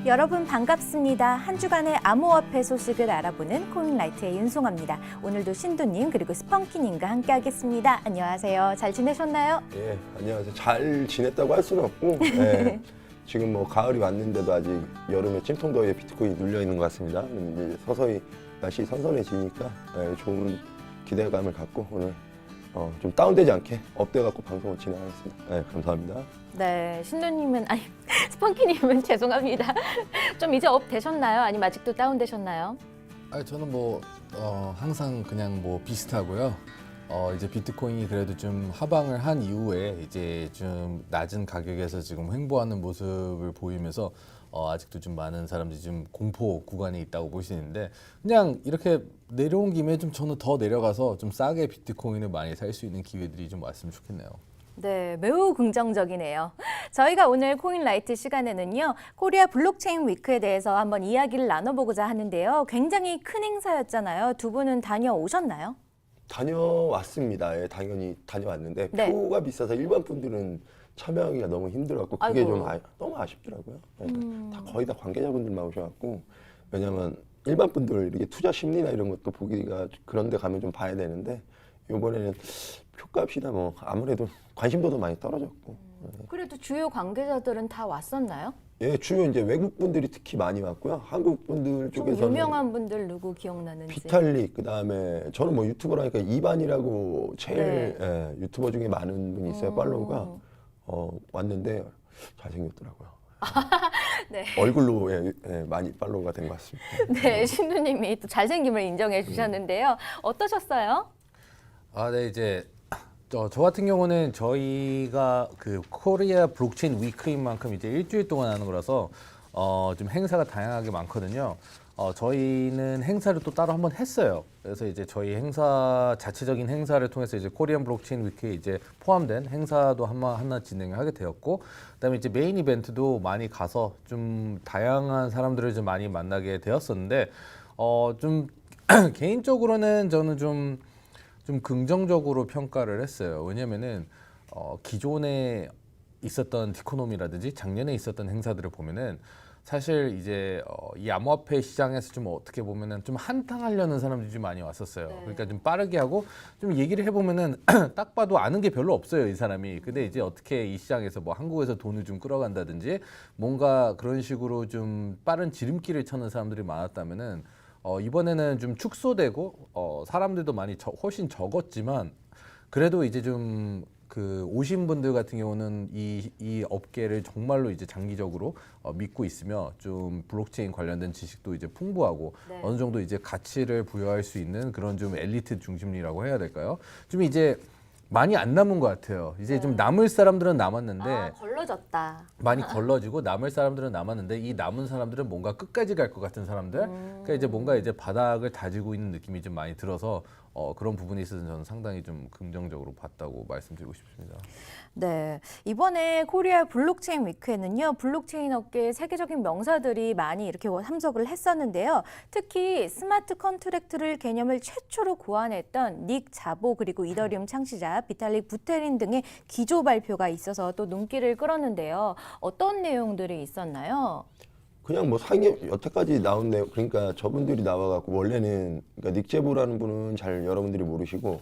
여러분 반갑습니다. 한 주간의 암호화폐 소식을 알아보는 코인라이트의 윤송아입니다. 오늘도 신도님 그리고 스펑키님과 함께하겠습니다. 안녕하세요. 잘 지내셨나요? 예, 안녕하세요. 잘 지냈다고 할 수는 없고 예, 지금 뭐 가을이 왔는데도 아직 여름에 찜통더위에 비트코인이 눌려 있는 것 같습니다. 이제 서서히 날씨 선선해지니까 예, 좋은 기대감을 갖고 오늘 좀 다운되지 않게 업돼갖고 방송을 진행하겠습니다. 예, 감사합니다. 네, 신도님은 아니 스펑키님은 죄송합니다. 좀 이제 업 되셨나요? 아니면 아직도 다운되셨나요? 저는 항상 그냥 비슷하고요. 이제 비트코인이 그래도 좀 하방을 한 이후에 이제 좀 낮은 가격에서 지금 횡보하는 모습을 보이면서 아직도 좀 많은 사람들이 좀 공포 구간에 있다고 보시는데, 그냥 이렇게 내려온 김에 좀 저는 더 내려가서 좀 싸게 비트코인을 많이 살 수 있는 기회들이 좀 왔으면 좋겠네요. 네, 매우 긍정적이네요. 저희가 오늘 코인라이트 시간에는요, 코리아 블록체인 위크에 대해서 한번 이야기를 나눠보고자 하는데요. 굉장히 큰 행사였잖아요. 두 분은 다녀오셨나요? 다녀왔습니다. 예, 당연히 다녀왔는데 네. 표가 비싸서 일반 분들은 참여하기가 너무 힘들었고 그게 아이고. 좀 너무 아쉽더라고요. 다 거의 다 관계자분들만 오셔갖고, 왜냐면 일반 분들 이렇게 투자 심리나 이런 것도 보기가 그런데 가면 좀 봐야 되는데, 이번에는 표값이나 뭐 아무래도 관심도도 많이 떨어졌고. 그래도 주요 관계자들은 다 왔었나요? 예, 주요 이제 외국 분들이 특히 많이 왔고요. 한국 분들 좀 쪽에서는 유명한 분들 누구 기억나는지. 비탈릭, 그다음에 저는 뭐 유튜버라니까 이반이라고 제일 네. 예, 유튜버 중에 많은 분이 있어요. 팔로우가 왔는데 잘생겼더라고요. 네. 얼굴로 많이 팔로우가 된 것 같습니다. 네, 신부님이 또 잘생김을 인정해 주셨는데요. 어떠셨어요? 네, 이제 저 같은 경우는 저희가 그 코리아 블록체인 위크인 만큼 이제 일주일 동안 하는 거라서 좀 행사가 다양하게 많거든요. 저희는 행사를 또 따로 한번 했어요. 그래서 이제 저희 행사 자체적인 행사를 통해서 이제 코리안 블록체인 위크에 이제 포함된 행사도 하나 진행을 하게 되었고, 그다음에 이제 메인 이벤트도 많이 가서 좀 다양한 사람들을 좀 많이 만나게 되었었는데, 좀 개인적으로는 저는 좀 긍정적으로 평가를 했어요. 왜냐면은 기존에 있었던 디코노미라든지 작년에 있었던 행사들을 보면은 사실 이제 이 암호화폐 시장에서 좀 어떻게 보면은 좀 한탕하려는 사람들이 좀 많이 왔었어요. 네. 그러니까 좀 빠르게 하고 좀 얘기를 해보면은 딱 봐도 아는 게 별로 없어요, 이 사람이. 근데 이제 어떻게 이 시장에서 뭐 한국에서 돈을 좀 끌어간다든지 뭔가 그런 식으로 좀 빠른 지름길을 찾는 사람들이 많았다면은 이번에는 좀 축소되고 사람들도 많이 훨씬 적었지만, 그래도 이제 좀 그 오신 분들 같은 경우는 이 업계를 정말로 이제 장기적으로 믿고 있으며 좀 블록체인 관련된 지식도 이제 풍부하고 네. 어느 정도 이제 가치를 부여할 수 있는 그런 좀 엘리트 중심이라고 해야 될까요? 좀 이제 많이 안 남은 것 같아요. 이제 좀 남을 사람들은 남았는데 걸러졌다. 많이 걸러지고 남을 사람들은 남았는데, 이 남은 사람들은 뭔가 끝까지 갈 것 같은 사람들, 그러니까 이제 뭔가 이제 바닥을 다지고 있는 느낌이 좀 많이 들어서 그런 부분에 있어서 저는 상당히 좀 긍정적으로 봤다고 말씀드리고 싶습니다. 네, 이번에 코리아 블록체인 위크에는요, 블록체인 업계의 세계적인 명사들이 많이 이렇게 참석을 했었는데요. 특히 스마트 컨트랙트를 개념을 최초로 고안했던 닉 자보, 그리고 이더리움 창시자 비탈릭 부테린 등의 기조 발표가 있어서 또 눈길을 끌었는데요. 어떤 내용들이 있었나요? 그냥 뭐 상임 여태까지 나온 내용, 그러니까 저분들이 나와갖고 원래는 그러니까 닉제보라는 분은 잘 여러분들이 모르시고,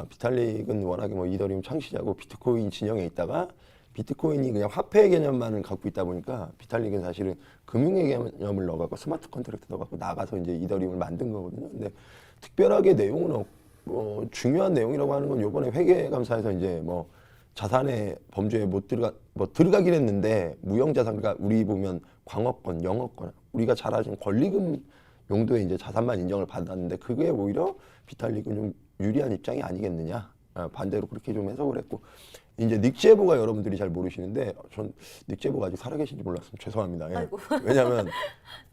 비탈릭은 워낙에 뭐 이더리움 창시자고 비트코인 진영에 있다가 비트코인이 그냥 화폐 개념만을 갖고 있다 보니까 비탈릭은 사실은 금융의 개념을 넣어갖고 스마트 컨트랙트 넣어갖고 나가서 이제 이더리움을 만든 거거든요. 근데 특별하게 내용은 중요한 내용이라고 하는 건 요번에 회계감사에서 이제 뭐 자산의 범죄에 못 들어가긴 했는데 무형자산, 그러니까 우리 보면 광업권, 영업권, 우리가 잘 아시는 권리금 용도의 이제 자산만 인정을 받았는데, 그게 오히려 비탈릭은 좀 유리한 입장이 아니겠느냐, 반대로 그렇게 좀 해석을 했고, 이제 닉제보가 여러분들이 잘 모르시는데 전 닉제보가 아직 살아계신지 몰랐으면 죄송합니다. 예. 왜냐하면 네.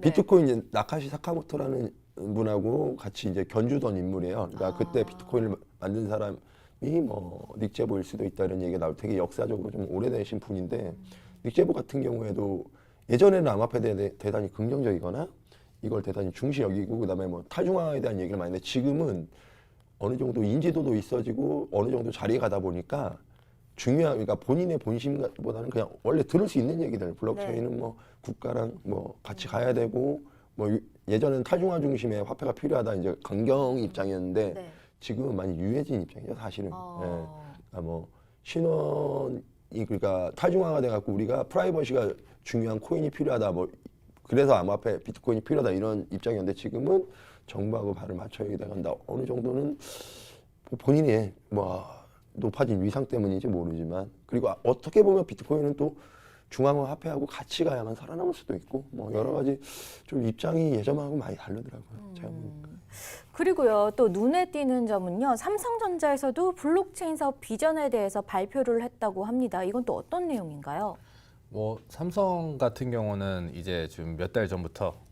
비트코인 이제 나카시 사카모토라는 분하고 같이 이제 견주던 인물이에요. 그러니까 그때 비트코인을 만든 사람이 뭐 닉제보일 수도 있다 이런 얘기가 나올, 되게 역사적으로 좀 오래되신 분인데, 닉제보 같은 경우에도 예전에는 암호화폐에 대단히 긍정적이거나 이걸 대단히 중시 여기고 그다음에 뭐 탈중앙화에 대한 얘기를 많이 했는데, 지금은 어느 정도 인지도도 있어지고 어느 정도 자리에 가다 보니까 중요한 그러니까 본인의 본심보다는 그냥 원래 들을 수 있는 얘기들 블록체인은 뭐 국가랑 뭐 같이 가야 되고 뭐 예전에는 탈중앙 중심의 화폐가 필요하다 이제 강경 입장이었는데 네. 지금은 많이 유해진 입장이죠 사실은. 어. 예. 그러니까 뭐 신원이 그러니까 탈중앙화 돼갖고 우리가 프라이버시가 중요한 코인이 필요하다 뭐 그래서 암호화폐 비트코인이 필요하다 이런 입장이었는데 지금은 정부하고 발을 맞춰야 된다 어느 정도는 본인의 뭐 높아진 위상 때문인지 모르지만 그리고 어떻게 보면 비트코인은 또 중앙화 화폐하고 같이 가야만 살아남을 수도 있고 뭐 여러 가지 좀 입장이 예전하고 많이 다르더라고요. 제가 보니까. 그리고요, 또 눈에 띄는 점은요, 삼성전자에서도 블록체인 사업 비전에 대해서 발표를 했다고 합니다. 이건 또 어떤 내용인가요? 뭐 삼성 같은 경우는 이제 지금 몇 달 전부터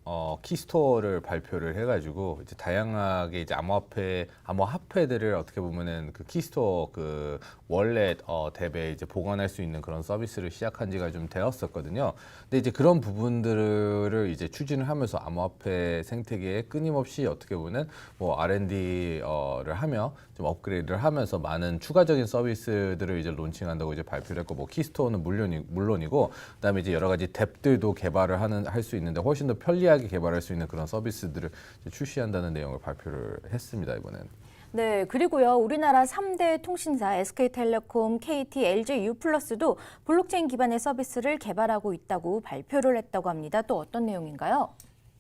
키스토어를 발표를 해가지고 이제 다양하게 이제 암호화폐들을 어떻게 보면은 그 키스토어 그 월렛 탭에 이제 보관할 수 있는 그런 서비스를 시작한 지가 좀 되었었거든요. 근데 이제 그런 부분들을 이제 추진을 하면서 암호화폐 생태계에 끊임없이 어떻게 보면 뭐 R&D를 하며 좀 업그레이드를 하면서 많은 추가적인 서비스들을 이제 론칭한다고 이제 발표를 했고 뭐 키스토어는 물론이고 그다음에 이제 여러 가지 탭들도 개발을 할 수 있는데 훨씬 더 편리하게 개발할 수 있는 그런 서비스들을 이제 출시한다는 내용을 발표를 했습니다 이번엔. 네, 그리고요, 우리나라 3대 통신사 SK텔레콤, KT, LG U+도 블록체인 기반의 서비스를 개발하고 있다고 발표를 했다고 합니다. 또 어떤 내용인가요?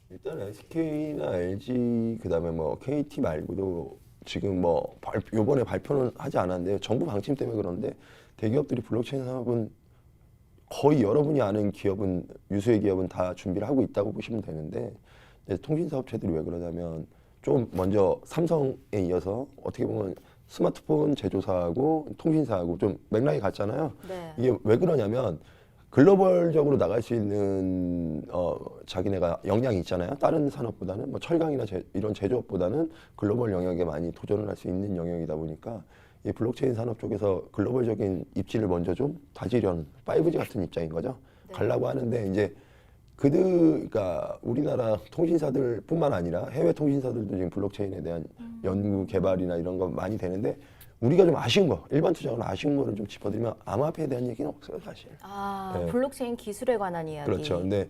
일단 SK나 LG 그다음에 뭐 KT 말고도 지금 뭐 요번에 발표는 하지 않았는데 정부 방침 때문에 그런데 대기업들이 블록체인 산업은 거의 여러분이 아는 기업은 유수의 기업은 다 준비를 하고 있다고 보시면 되는데 이제 통신사 업체들이 왜 그러냐면 좀 먼저 삼성에 이어서 어떻게 보면 스마트폰 제조사하고 통신사하고 좀 맥락이 같잖아요. 네. 이게 왜 그러냐면 글로벌적으로 나갈 수 있는 자기네가 역량이 있잖아요. 다른 산업보다는 뭐 철강이나 이런 제조업보다는 글로벌 영역에 많이 도전을 할 수 있는 영역이다 보니까 이 블록체인 산업 쪽에서 글로벌적인 입지를 먼저 좀 다지려는 5G 같은 입장인 거죠. 네. 가려고 하는데 이제 그러니까 우리나라 통신사들뿐만 아니라 해외 통신사들도 지금 블록체인에 대한 연구 개발이나 이런 거 많이 되는데 우리가 좀 아쉬운 거, 일반 투자자는 아쉬운 거를 좀 짚어드리면 암호화폐에 대한 얘기는 없어요, 사실. 아, 네. 블록체인 기술에 관한 이야기. 그렇죠. 근데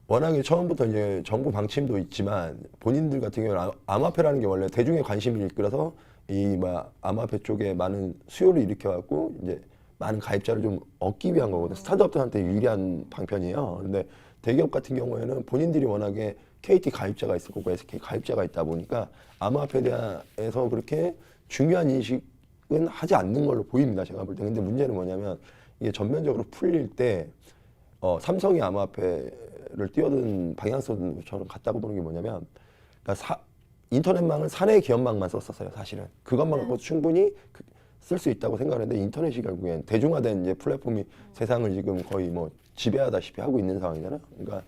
워낙에 처음부터 이제 정부 방침도 있지만 본인들 같은 경우는 암호화폐라는 게 원래 대중의 관심을 이끌어서 이 암호화폐 쪽에 많은 수요를 일으켜갖고 이제 많은 가입자를 좀 얻기 위한 거거든요. 스타트업들한테 유리한 방편이에요. 근데 대기업 같은 경우에는 본인들이 워낙에 KT 가입자가 있을 거고 SK 가입자가 있다 보니까 암호화폐에 대해서 그렇게 중요한 인식은 하지 않는 걸로 보입니다. 제가 볼 때. 근데 문제는 뭐냐면 이게 전면적으로 풀릴 때 삼성이 암호화폐를 뛰어든 방향성으로 저는 같다고 보는 게 뭐냐면 그러니까 인터넷망을 사내 기업망만 썼었어요. 사실은 그것만 갖고 충분히 쓸 수 있다고 생각하는데 인터넷이 결국엔 대중화된 이제 플랫폼이 세상을 지금 거의 뭐 지배하다시피 하고 있는 상황이잖아요. 그러니까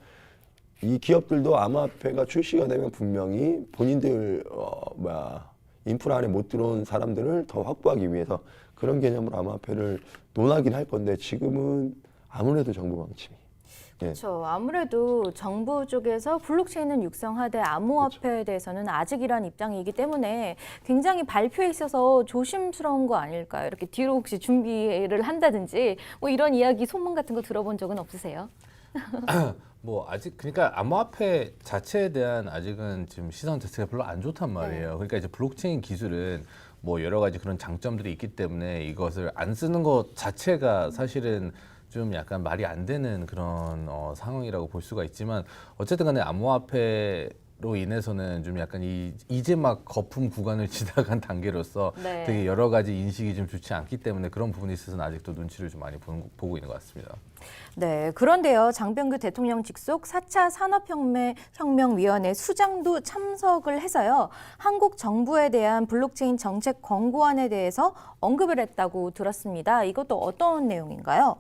이 기업들도 암호화폐가 출시가 되면 분명히 본인들 인프라 안에 못 들어온 사람들을 더 확보하기 위해서 그런 개념으로 암호화폐를 논하긴 할 건데 지금은 아무래도 정부 방침이. 그렇죠. 아무래도 정부 쪽에서 블록체인은 육성하되 암호화폐에 대해서는 아직이란 입장이기 때문에 굉장히 발표에 있어서 조심스러운 거 아닐까요? 이렇게 뒤로 혹시 준비를 한다든지 뭐 이런 이야기 소문 같은 거 들어본 적은 없으세요? 뭐 아직 그러니까 암호화폐 자체에 대한 아직은 지금 시선 자체가 별로 안 좋단 말이에요. 그러니까 이제 블록체인 기술은 뭐 여러 가지 그런 장점들이 있기 때문에 이것을 안 쓰는 것 자체가 사실은 좀 약간 말이 안 되는 그런 상황이라고 볼 수가 있지만 어쨌든 간에 암호화폐로 인해서는 좀 약간 이제 막 거품 구간을 지나간 단계로서 네. 되게 여러 가지 인식이 좀 좋지 않기 때문에 그런 부분에 있어서는 아직도 눈치를 좀 많이 보고 있는 것 같습니다. 네, 그런데요. 장병규 대통령 직속 4차 산업혁명위원회 수장도 참석을 해서요. 한국 정부에 대한 블록체인 정책 권고안에 대해서 언급을 했다고 들었습니다. 이것도 어떤 내용인가요?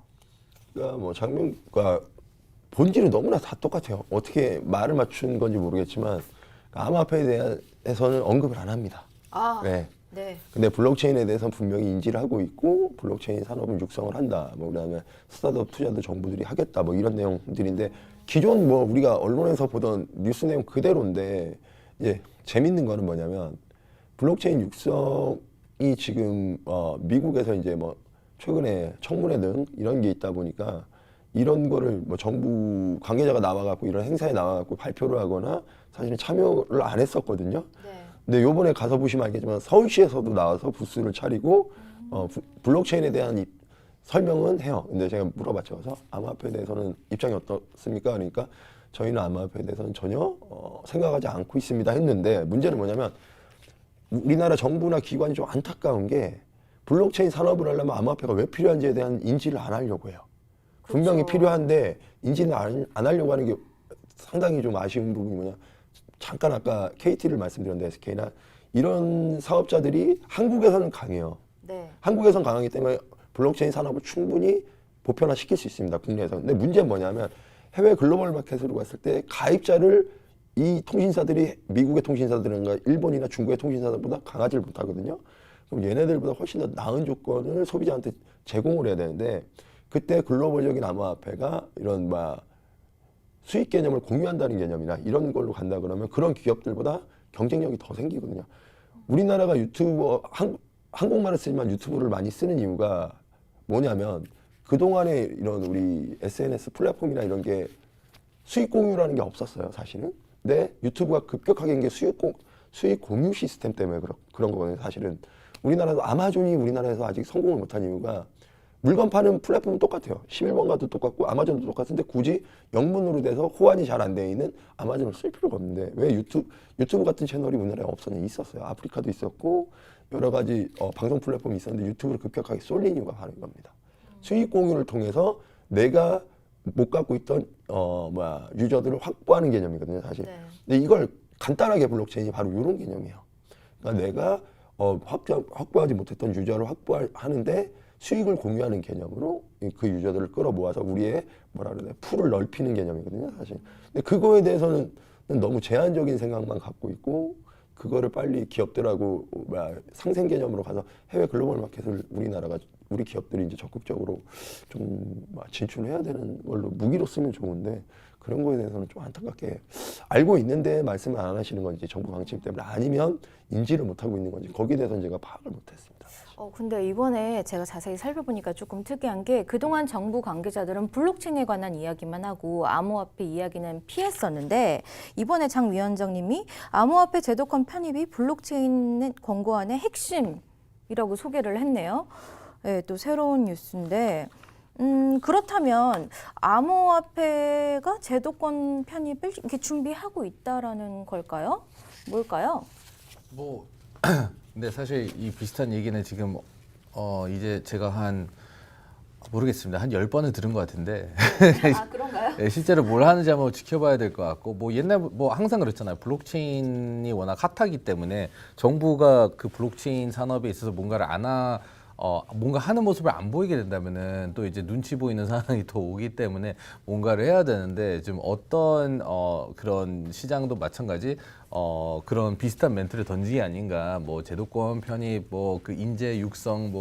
그러니까 뭐 장면과 본질은 너무나 다 똑같아요. 어떻게 말을 맞춘 건지 모르겠지만 암호화폐에 대해서는 언급을 안 합니다. 아, 네. 네. 근데 블록체인에 대해서는 분명히 인지를 하고 있고 블록체인 산업을 육성을 한다. 뭐 그다음에 스타트업 투자도 정부들이 하겠다. 뭐 이런 내용들인데 기존 뭐 우리가 언론에서 보던 뉴스 내용 그대로인데 이제 재밌는 거는 뭐냐면 블록체인 육성이 지금 미국에서 이제 뭐 최근에 청문회 등 이런 게 있다 보니까 이런 거를 뭐 정부 관계자가 나와갖고 이런 행사에 나와갖고 발표를 하거나 사실은 참여를 안 했었거든요. 네. 근데 요번에 가서 보시면 알겠지만 서울시에서도 나와서 부스를 차리고 블록체인에 대한 설명은 해요. 근데 제가 물어봤죠. 그래서 암호화폐에 대해서는 입장이 어떻습니까? 그러니까 저희는 암호화폐에 대해서는 전혀 생각하지 않고 있습니다 했는데 문제는 뭐냐면 우리나라 정부나 기관이 좀 안타까운 게 블록체인 산업을 하려면 암호화폐가 왜 필요한지에 대한 인지를 안 하려고 해요. 분명히 그렇죠. 필요한데 인지는 안 하려고 하는 게 상당히 좀 아쉬운 부분이 뭐냐. 잠깐 아까 KT를 말씀드렸는데 SK나 이런 사업자들이 한국에서는 강해요. 네. 한국에선 강하기 때문에 블록체인 산업을 충분히 보편화시킬 수 있습니다. 국내에서. 근데 문제는 뭐냐면 해외 글로벌 마켓으로 갔을 때 가입자를 이 통신사들이 미국의 통신사들인가 일본이나 중국의 통신사들보다 강하지 못하거든요. 그럼 얘네들보다 훨씬 더 나은 조건을 소비자한테 제공을 해야 되는데 그때 글로벌적인 암호화폐가 이런 수익 개념을 공유한다는 개념이나 이런 걸로 간다 그러면 그런 기업들보다 경쟁력이 더 생기거든요. 우리나라가 유튜버 한국말을 쓰지만 유튜브를 많이 쓰는 이유가 뭐냐면 그동안에 이런 우리 SNS 플랫폼이나 이런 게 수익 공유라는 게 없었어요, 사실은. 근데 유튜브가 급격하게 인 게 수익 공유 시스템 때문에 그런 거거든요, 사실은. 우리나라도 아마존이 우리나라에서 아직 성공을 못한 이유가 물건 파는 플랫폼은 똑같아요. 11번가도 똑같고 아마존도 똑같은데 굳이 영문으로 돼서 호환이 잘 안 돼 있는 아마존을 쓸 필요가 없는데 왜 유튜브 같은 채널이 우리나라에 없었냐? 있었어요. 아프리카도 있었고 여러 가지 방송 플랫폼이 있었는데 유튜브를 급격하게 쏠린 이유가 바로 이겁니다. 수익 공유를 통해서 내가 못 갖고 있던 유저들을 확보하는 개념이거든요, 사실. 네. 근데 이걸 간단하게 블록체인이 바로 이런 개념이에요. 그러니까 내가 확보하지 못했던 유저를 확보하는데 수익을 공유하는 개념으로 그 유저들을 끌어모아서 우리의 풀을 넓히는 개념이거든요, 사실. 근데 그거에 대해서는 너무 제한적인 생각만 갖고 있고 그거를 빨리 기업들하고 상생 개념으로 가서 해외 글로벌 마켓을 우리 기업들이 이제 적극적으로 좀 진출해야 되는 걸로 무기로 쓰면 좋은데 그런 거에 대해서는 좀 안타깝게 알고 있는데 말씀을 안 하시는 건지 정부 방침 때문에 아니면 인지를 못하고 있는 건지 거기에 대해서는 제가 파악을 못했습니다. 근데 이번에 제가 자세히 살펴보니까 조금 특이한 게 그동안 정부 관계자들은 블록체인에 관한 이야기만 하고 암호화폐 이야기는 피했었는데 이번에 장 위원장님이 암호화폐 제도권 편입이 블록체인 권고안의 핵심이라고 소개를 했네요. 네, 또 새로운 뉴스인데 그렇다면 암호화폐가 제도권 편입을 이렇게 준비하고 있다라는 걸까요? 뭘까요? 근데 사실 이 비슷한 얘기는 지금 이제 제가 모르겠습니다. 한 10번은 들은 것 같은데. 아, 그런가요? 네, 실제로 뭘 하는지 한번 지켜봐야 될 것 같고 항상 그랬잖아요. 블록체인이 워낙 핫하기 때문에 정부가 그 블록체인 산업에 있어서 뭔가 하는 모습을 안 보이게 된다면은 또 이제 눈치 보이는 상황이 더 오기 때문에 뭔가를 해야 되는데 지금 어떤 그런 시장도 마찬가지 그런 비슷한 멘트를 던지기 아닌가. 제도권 편입 그 인재 육성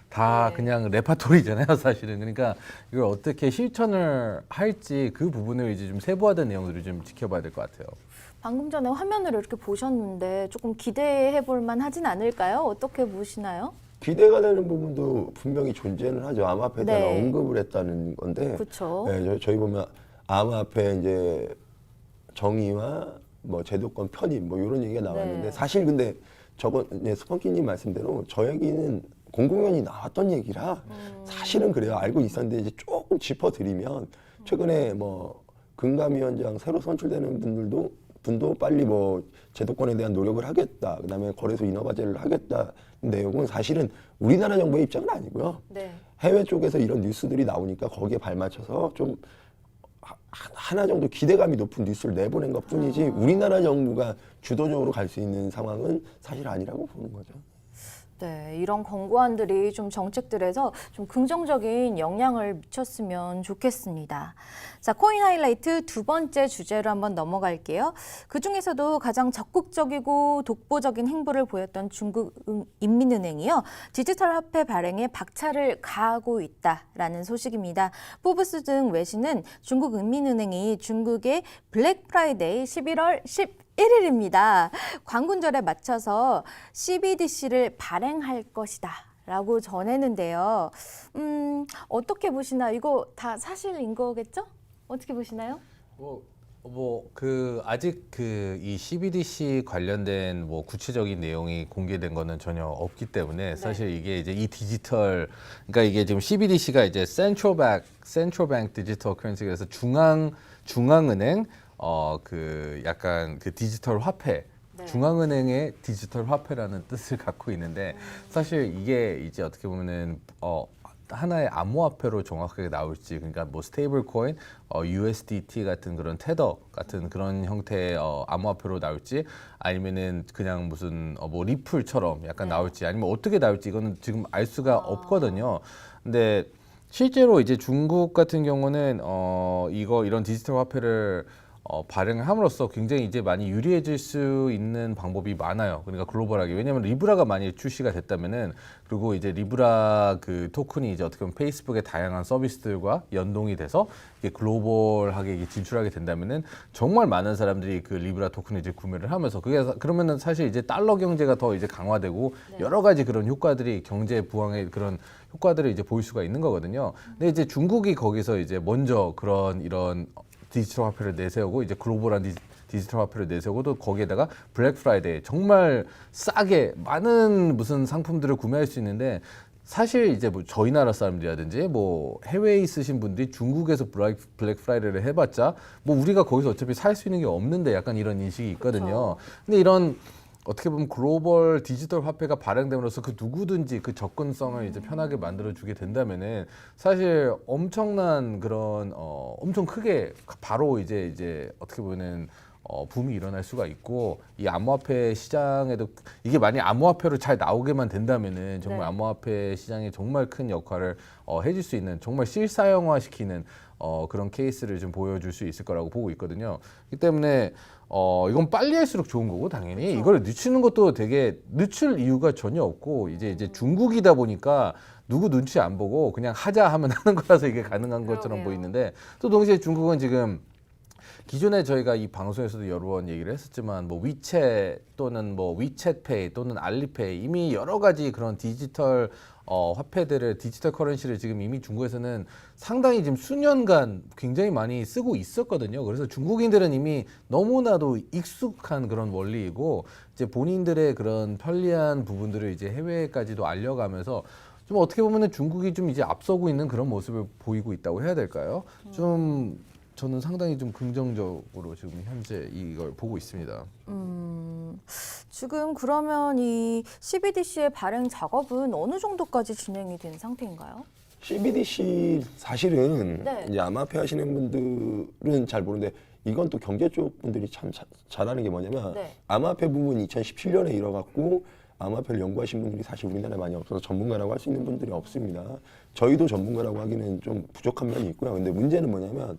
다 네. 그냥 레파토리잖아요, 사실은. 그러니까 이걸 어떻게 실천을 할지 그 부분을 이제 좀 세부화된 내용들을 좀 지켜봐야 될 것 같아요. 방금 전에 화면을 이렇게 보셨는데 조금 기대해 볼 만하진 않을까요? 어떻게 보시나요? 기대가 되는 부분도 분명히 존재는 하죠. 암호화폐에 대한 네. 언급을 했다는 건데. 그렇죠. 네, 저희 보면 암호화폐 이제 정의와 제도권 편입 이런 얘기가 나왔는데 네. 사실 근데 저번에 스펀키님 말씀대로 저 얘기는 공공연히 나왔던 얘기라 사실은 그래요. 알고 있었는데 이제 조금 짚어드리면 최근에 금감위원장 새로 선출되는 분도 빨리 제도권에 대한 노력을 하겠다. 그다음에 거래소 인허가제를 하겠다. 내용은 사실은 우리나라 정부의 입장은 아니고요. 네. 해외 쪽에서 이런 뉴스들이 나오니까 거기에 발맞춰서 좀 하나 정도 기대감이 높은 뉴스를 내보낸 것 뿐이지 우리나라 정부가 주도적으로 갈 수 있는 상황은 사실 아니라고 보는 거죠. 네, 이런 권고안들이 좀 정책들에서 좀 긍정적인 영향을 미쳤으면 좋겠습니다. 자, 코인 하이라이트 두 번째 주제로 한번 넘어갈게요. 그중에서도 가장 적극적이고 독보적인 행보를 보였던 중국 인민은행이요. 디지털 화폐 발행에 박차를 가하고 있다라는 소식입니다. 포브스 등 외신은 중국 인민은행이 중국의 블랙 프라이데이 11월 11일입니다. 광군절에 맞춰서 CBDC를 발행할 것이다 라고 전했는데요. 어떻게 보시나요? 이거 다 사실인 거겠죠? 어떻게 보시나요? 아직 이 CBDC 관련된 구체적인 내용이 공개된 거는 전혀 없기 때문에 사실 이게 이제 이 디지털, 그러니까 이게 지금 CBDC가 이제 Central Bank Digital Currency, 그래서 중앙은행 약간 그 디지털 화폐, 중앙은행의 디지털 화폐라는 뜻을 갖고 있는데, 사실 이게 이제 어떻게 보면은 하나의 암호화폐로 정확하게 나올지, 그러니까 스테이블 코인, USDT 같은 그런 테더 같은 그런 형태의 암호화폐로 나올지, 아니면은 그냥 무슨 리플처럼 약간 나올지, 아니면 어떻게 나올지 이거는 지금 알 수가 없거든요. 근데 실제로 이제 중국 같은 경우는 이런 디지털 화폐를 발행을 함으로써 굉장히 이제 많이 유리해질 수 있는 방법이 많아요. 그러니까 글로벌하게. 왜냐하면 리브라가 많이 출시가 됐다면은, 그리고 이제 리브라 그 토큰이 이제 어떻게 보면 페이스북의 다양한 서비스들과 연동이 돼서 이게 글로벌하게 이게 진출하게 된다면은 정말 많은 사람들이 그 리브라 토큰을 이제 구매를 하면서, 그러면은 사실 이제 달러 경제가 더 이제 강화되고 여러 가지 그런 효과들이, 경제 부흥의 그런 효과들을 이제 보일 수가 있는 거거든요. 근데 이제 중국이 거기서 이제 먼저 이런 디지털 화폐를 내세우고, 이제 글로벌한 디지털 화폐를 내세우고, 또 거기에다가 블랙 프라이데이 정말 싸게 많은 무슨 상품들을 구매할 수 있는데, 사실 이제 저희 나라 사람들이라든지 해외에 있으신 분들이 중국에서 블랙 프라이데이를 해봤자 우리가 거기서 어차피 살 수 있는 게 없는데, 약간 이런 인식이 있거든요. 근데 이런 어떻게 보면 글로벌 디지털 화폐가 발행됨으로써 그 누구든지 그 접근성을 이제 편하게 만들어주게 된다면은, 사실 엄청난 그런 엄청 크게 바로 이제 어떻게 보면은 붐이 일어날 수가 있고, 이 암호화폐 시장에도 이게 만약 암호화폐로 잘 나오게만 된다면은 정말 암호화폐 시장에 정말 큰 역할을 해줄 수 있는, 정말 실사용화시키는 그런 케이스를 좀 보여줄 수 있을 거라고 보고 있거든요. 그렇기 때문에 이건 빨리 할수록 좋은 거고, 당연히 그렇죠. 이걸 늦추는 것도 되게 늦출 이유가 전혀 없고, 이제 중국이다 보니까 누구 눈치 안 보고 그냥 하자 하면 하는 거라서 이게 가능한 것처럼 그러게요. 보이는데, 또 동시에 중국은 지금 기존에 저희가 이 방송에서도 여러 번 얘기를 했었지만 위챗 또는 위챗페이 또는 알리페이, 이미 여러 가지 그런 디지털 화폐들을, 디지털 커런시를 지금 이미 중국에서는 상당히 지금 수년간 굉장히 많이 쓰고 있었거든요. 그래서 중국인들은 이미 너무나도 익숙한 그런 원리이고, 이제 본인들의 그런 편리한 부분들을 이제 해외까지도 알려가면서 좀 어떻게 보면은 중국이 좀 이제 앞서고 있는 그런 모습을 보이고 있다고 해야 될까요? 좀 저는 상당히 좀 긍정적으로 지금 현재 이걸 보고 있습니다. 지금 그러면 이 CBDC의 발행 작업은 어느 정도까지 진행이 된 상태인가요? CBDC 사실은 네. 이제 암호화폐 하시는 분들은 잘 모르는데, 이건 또 경제 쪽 분들이 참 잘하는 게 뭐냐면, 암호화폐 부분이 2017년에 일어났고, 암호화폐를 연구하신 분들이 사실 우리나라에 많이 없어서 전문가라고 할 수 있는 분들이 없습니다. 저희도 전문가라고 하기는 좀 부족한 면이 있고요. 근데 문제는 뭐냐면,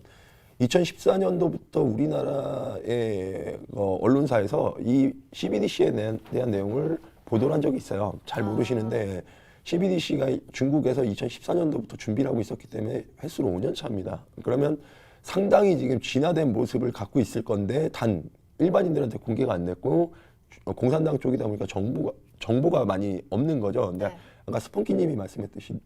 2014년도부터 우리나라의 언론사에서 이 CBDC에 대한 내용을 보도를 한 적이 있어요. 잘 모르시는데, CBDC가 중국에서 2014년도부터 준비를 하고 있었기 때문에 횟수로 5년 차입니다. 그러면 상당히 지금 진화된 모습을 갖고 있을 건데, 단 일반인들한테 공개가 안 됐고, 공산당 쪽이다 보니까 정보가 많이 없는 거죠. 근데 아까 스폰키님이 말씀했듯이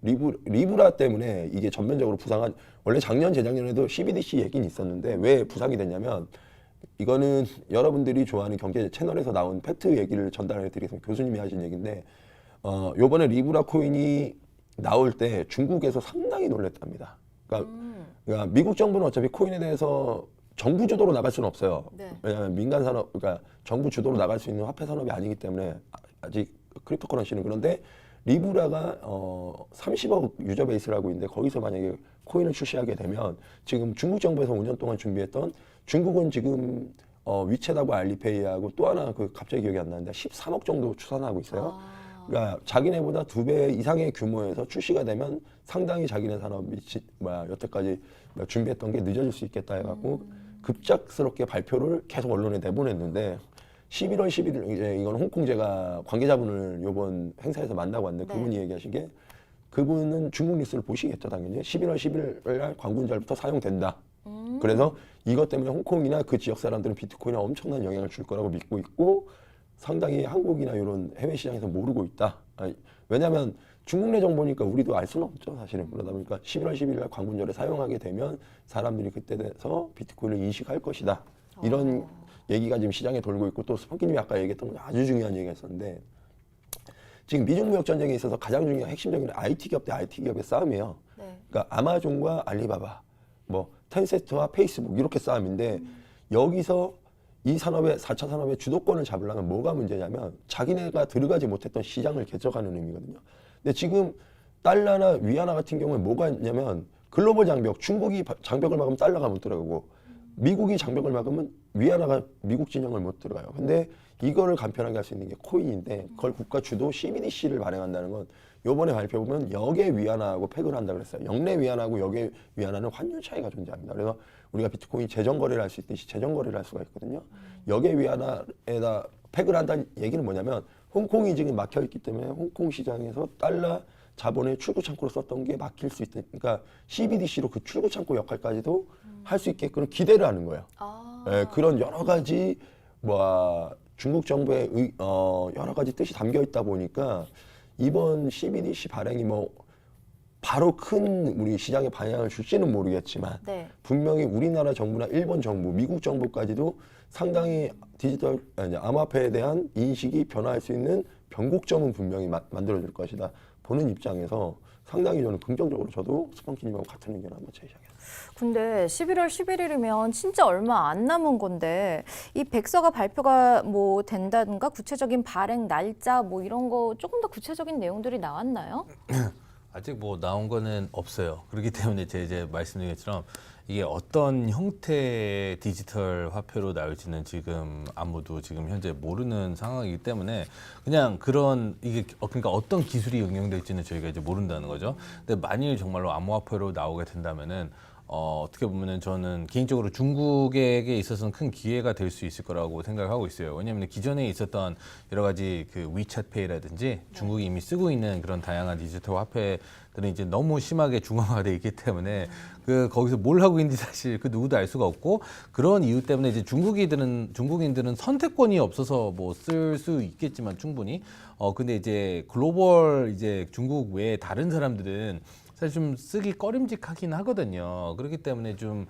리브라 때문에 이게 전면적으로 부상한, 원래 작년 재작년에도 CBDC 얘기는 있었는데 왜 부상이 됐냐면, 이거는 여러분들이 좋아하는 경제 채널에서 나온 팩트 얘기를 전달해 드리겠습니다. 교수님이 하신 얘기인데, 요번에 리브라 코인이 나올 때 중국에서 상당히 놀랬답니다. 그러니까 미국 정부는 어차피 코인에 대해서 정부 주도로 나갈 수는 없어요. 왜냐하면 민간 산업, 그러니까 정부 주도로 나갈 수 있는 화폐 산업이 아니기 때문에, 아직 크립토 커런시는. 그런데 리브라가 30억 유저 베이스라고 있는데, 거기서 만약에 코인을 출시하게 되면, 지금 중국 정부에서 5년 동안 준비했던, 중국은 지금 위챗하고 알리페이하고 또 하나 갑자기 기억이 안 나는데 13억 정도 추산하고 있어요. 그러니까 자기네보다 2배 이상의 규모에서 출시가 되면 상당히 자기네 산업이 여태까지 준비했던 게 늦어질 수 있겠다 해갖고 급작스럽게 발표를 계속 언론에 내보냈는데, 11월 11일 이제 이건 홍콩제가 관계자분을 이번 행사에서 만나고 왔는데, 그분이 얘기하신 게, 그분은 중국 뉴스를 보시겠죠, 당연히. 11월 11일 날 광군절부터 사용된다. 그래서 이것 때문에 홍콩이나 그 지역 사람들은 비트코인에 엄청난 영향을 줄 거라고 믿고 있고, 상당히 한국이나 이런 해외 시장에서 모르고 있다. 왜냐하면 중국 내 정보니까 우리도 알 수는 없죠, 사실은. 그러다 보니까 11월 10일 날 광분절에 사용하게 되면 사람들이 그때 돼서 비트코인을 인식할 것이다. 이런 얘기가 지금 시장에 돌고 있고, 또 스펀키님이 아까 얘기했던 건 아주 중요한 얘기가 있었는데, 지금 미중 무역 전쟁에 있어서 가장 중요한 핵심적인 IT 기업 대 IT 기업의 싸움이에요. 네. 그러니까 아마존과 알리바바, 뭐 텐센트와 페이스북 이렇게 싸움인데, 여기서 이 산업의 4차 산업의 주도권을 잡으려면 뭐가 문제냐면 자기네가 들어가지 못했던 시장을 개척하는 의미거든요. 근데 지금 달러나 위안화 같은 경우에 뭐가 있냐면 글로벌 장벽, 중국이 장벽을 막으면 달러가 못 들어가고 미국이 장벽을 막으면 위안화가 미국 진영을 못 들어가요. 근데 이거를 간편하게 할 수 있는 게 코인인데, 그걸 국가 주도 CBDC를 발행한다는 건 요번에 발표 보면 역의 위안화하고 팩을 한다 그랬어요. 역내 위안화하고 역의 위안화는 환율 차이가 존재합니다. 그래서 우리가 비트코인 재정 거래를 할 수 있듯이 재정 거래를 할 수가 있거든요. 역의 위안화에다 팩을 한다는 얘기는 뭐냐면, 홍콩이 지금 막혀 있기 때문에 홍콩 시장에서 달러 자본의 출구 창구로 썼던 게 막힐 수 있다. 그러니까 CBDC로 그 출구 창구 역할까지도 할 수 있게끔 기대를 하는 거예요. 예, 그런 여러 가지 중국 정부의 여러 가지 뜻이 담겨 있다 보니까 이번 CBDC 발행이 바로 큰 우리 시장에 방향을 줄지는 모르겠지만, 네. 분명히 우리나라 정부나 일본 정부, 미국 정부까지도 상당히 디지털 암호화폐에 대한 인식이 변화할 수 있는 변곡점은 분명히 만들어질 것이다. 보는 입장에서 상당히 저는 긍정적으로, 저도 스펀키님하고 같은 의견을 한번 제시하겠습니다. 근데 11월 11일이면 진짜 얼마 안 남은 건데, 이 백서가 발표가 된다든가 구체적인 발행 날짜 이런 거 조금 더 구체적인 내용들이 나왔나요? 아직 나온 거는 없어요. 그렇기 때문에 제가 이제 말씀드린 것처럼 이게 어떤 형태의 디지털 화폐로 나올지는 지금 아무도 지금 현재 모르는 상황이기 때문에, 그냥 그러니까 어떤 기술이 응용될지는 저희가 이제 모른다는 거죠. 근데 만일 정말로 암호화폐로 나오게 된다면은 어떻게 보면은 저는 개인적으로 중국에게 있어서는 큰 기회가 될 수 있을 거라고 생각하고 있어요. 왜냐하면 기존에 있었던 여러 가지 그 위챗페이라든지 중국이 이미 쓰고 있는 그런 다양한 디지털 화폐들은 이제 너무 심하게 중앙화되어 있기 때문에 거기서 뭘 하고 있는지 사실 누구도 알 수가 없고, 그런 이유 때문에 이제 중국인들은 선택권이 없어서 쓸 수 있겠지만 충분히 근데 이제 글로벌 이제 중국 외에 다른 사람들은 사실 좀 쓰기 꺼림직하긴 하거든요. 그렇기 때문에 좀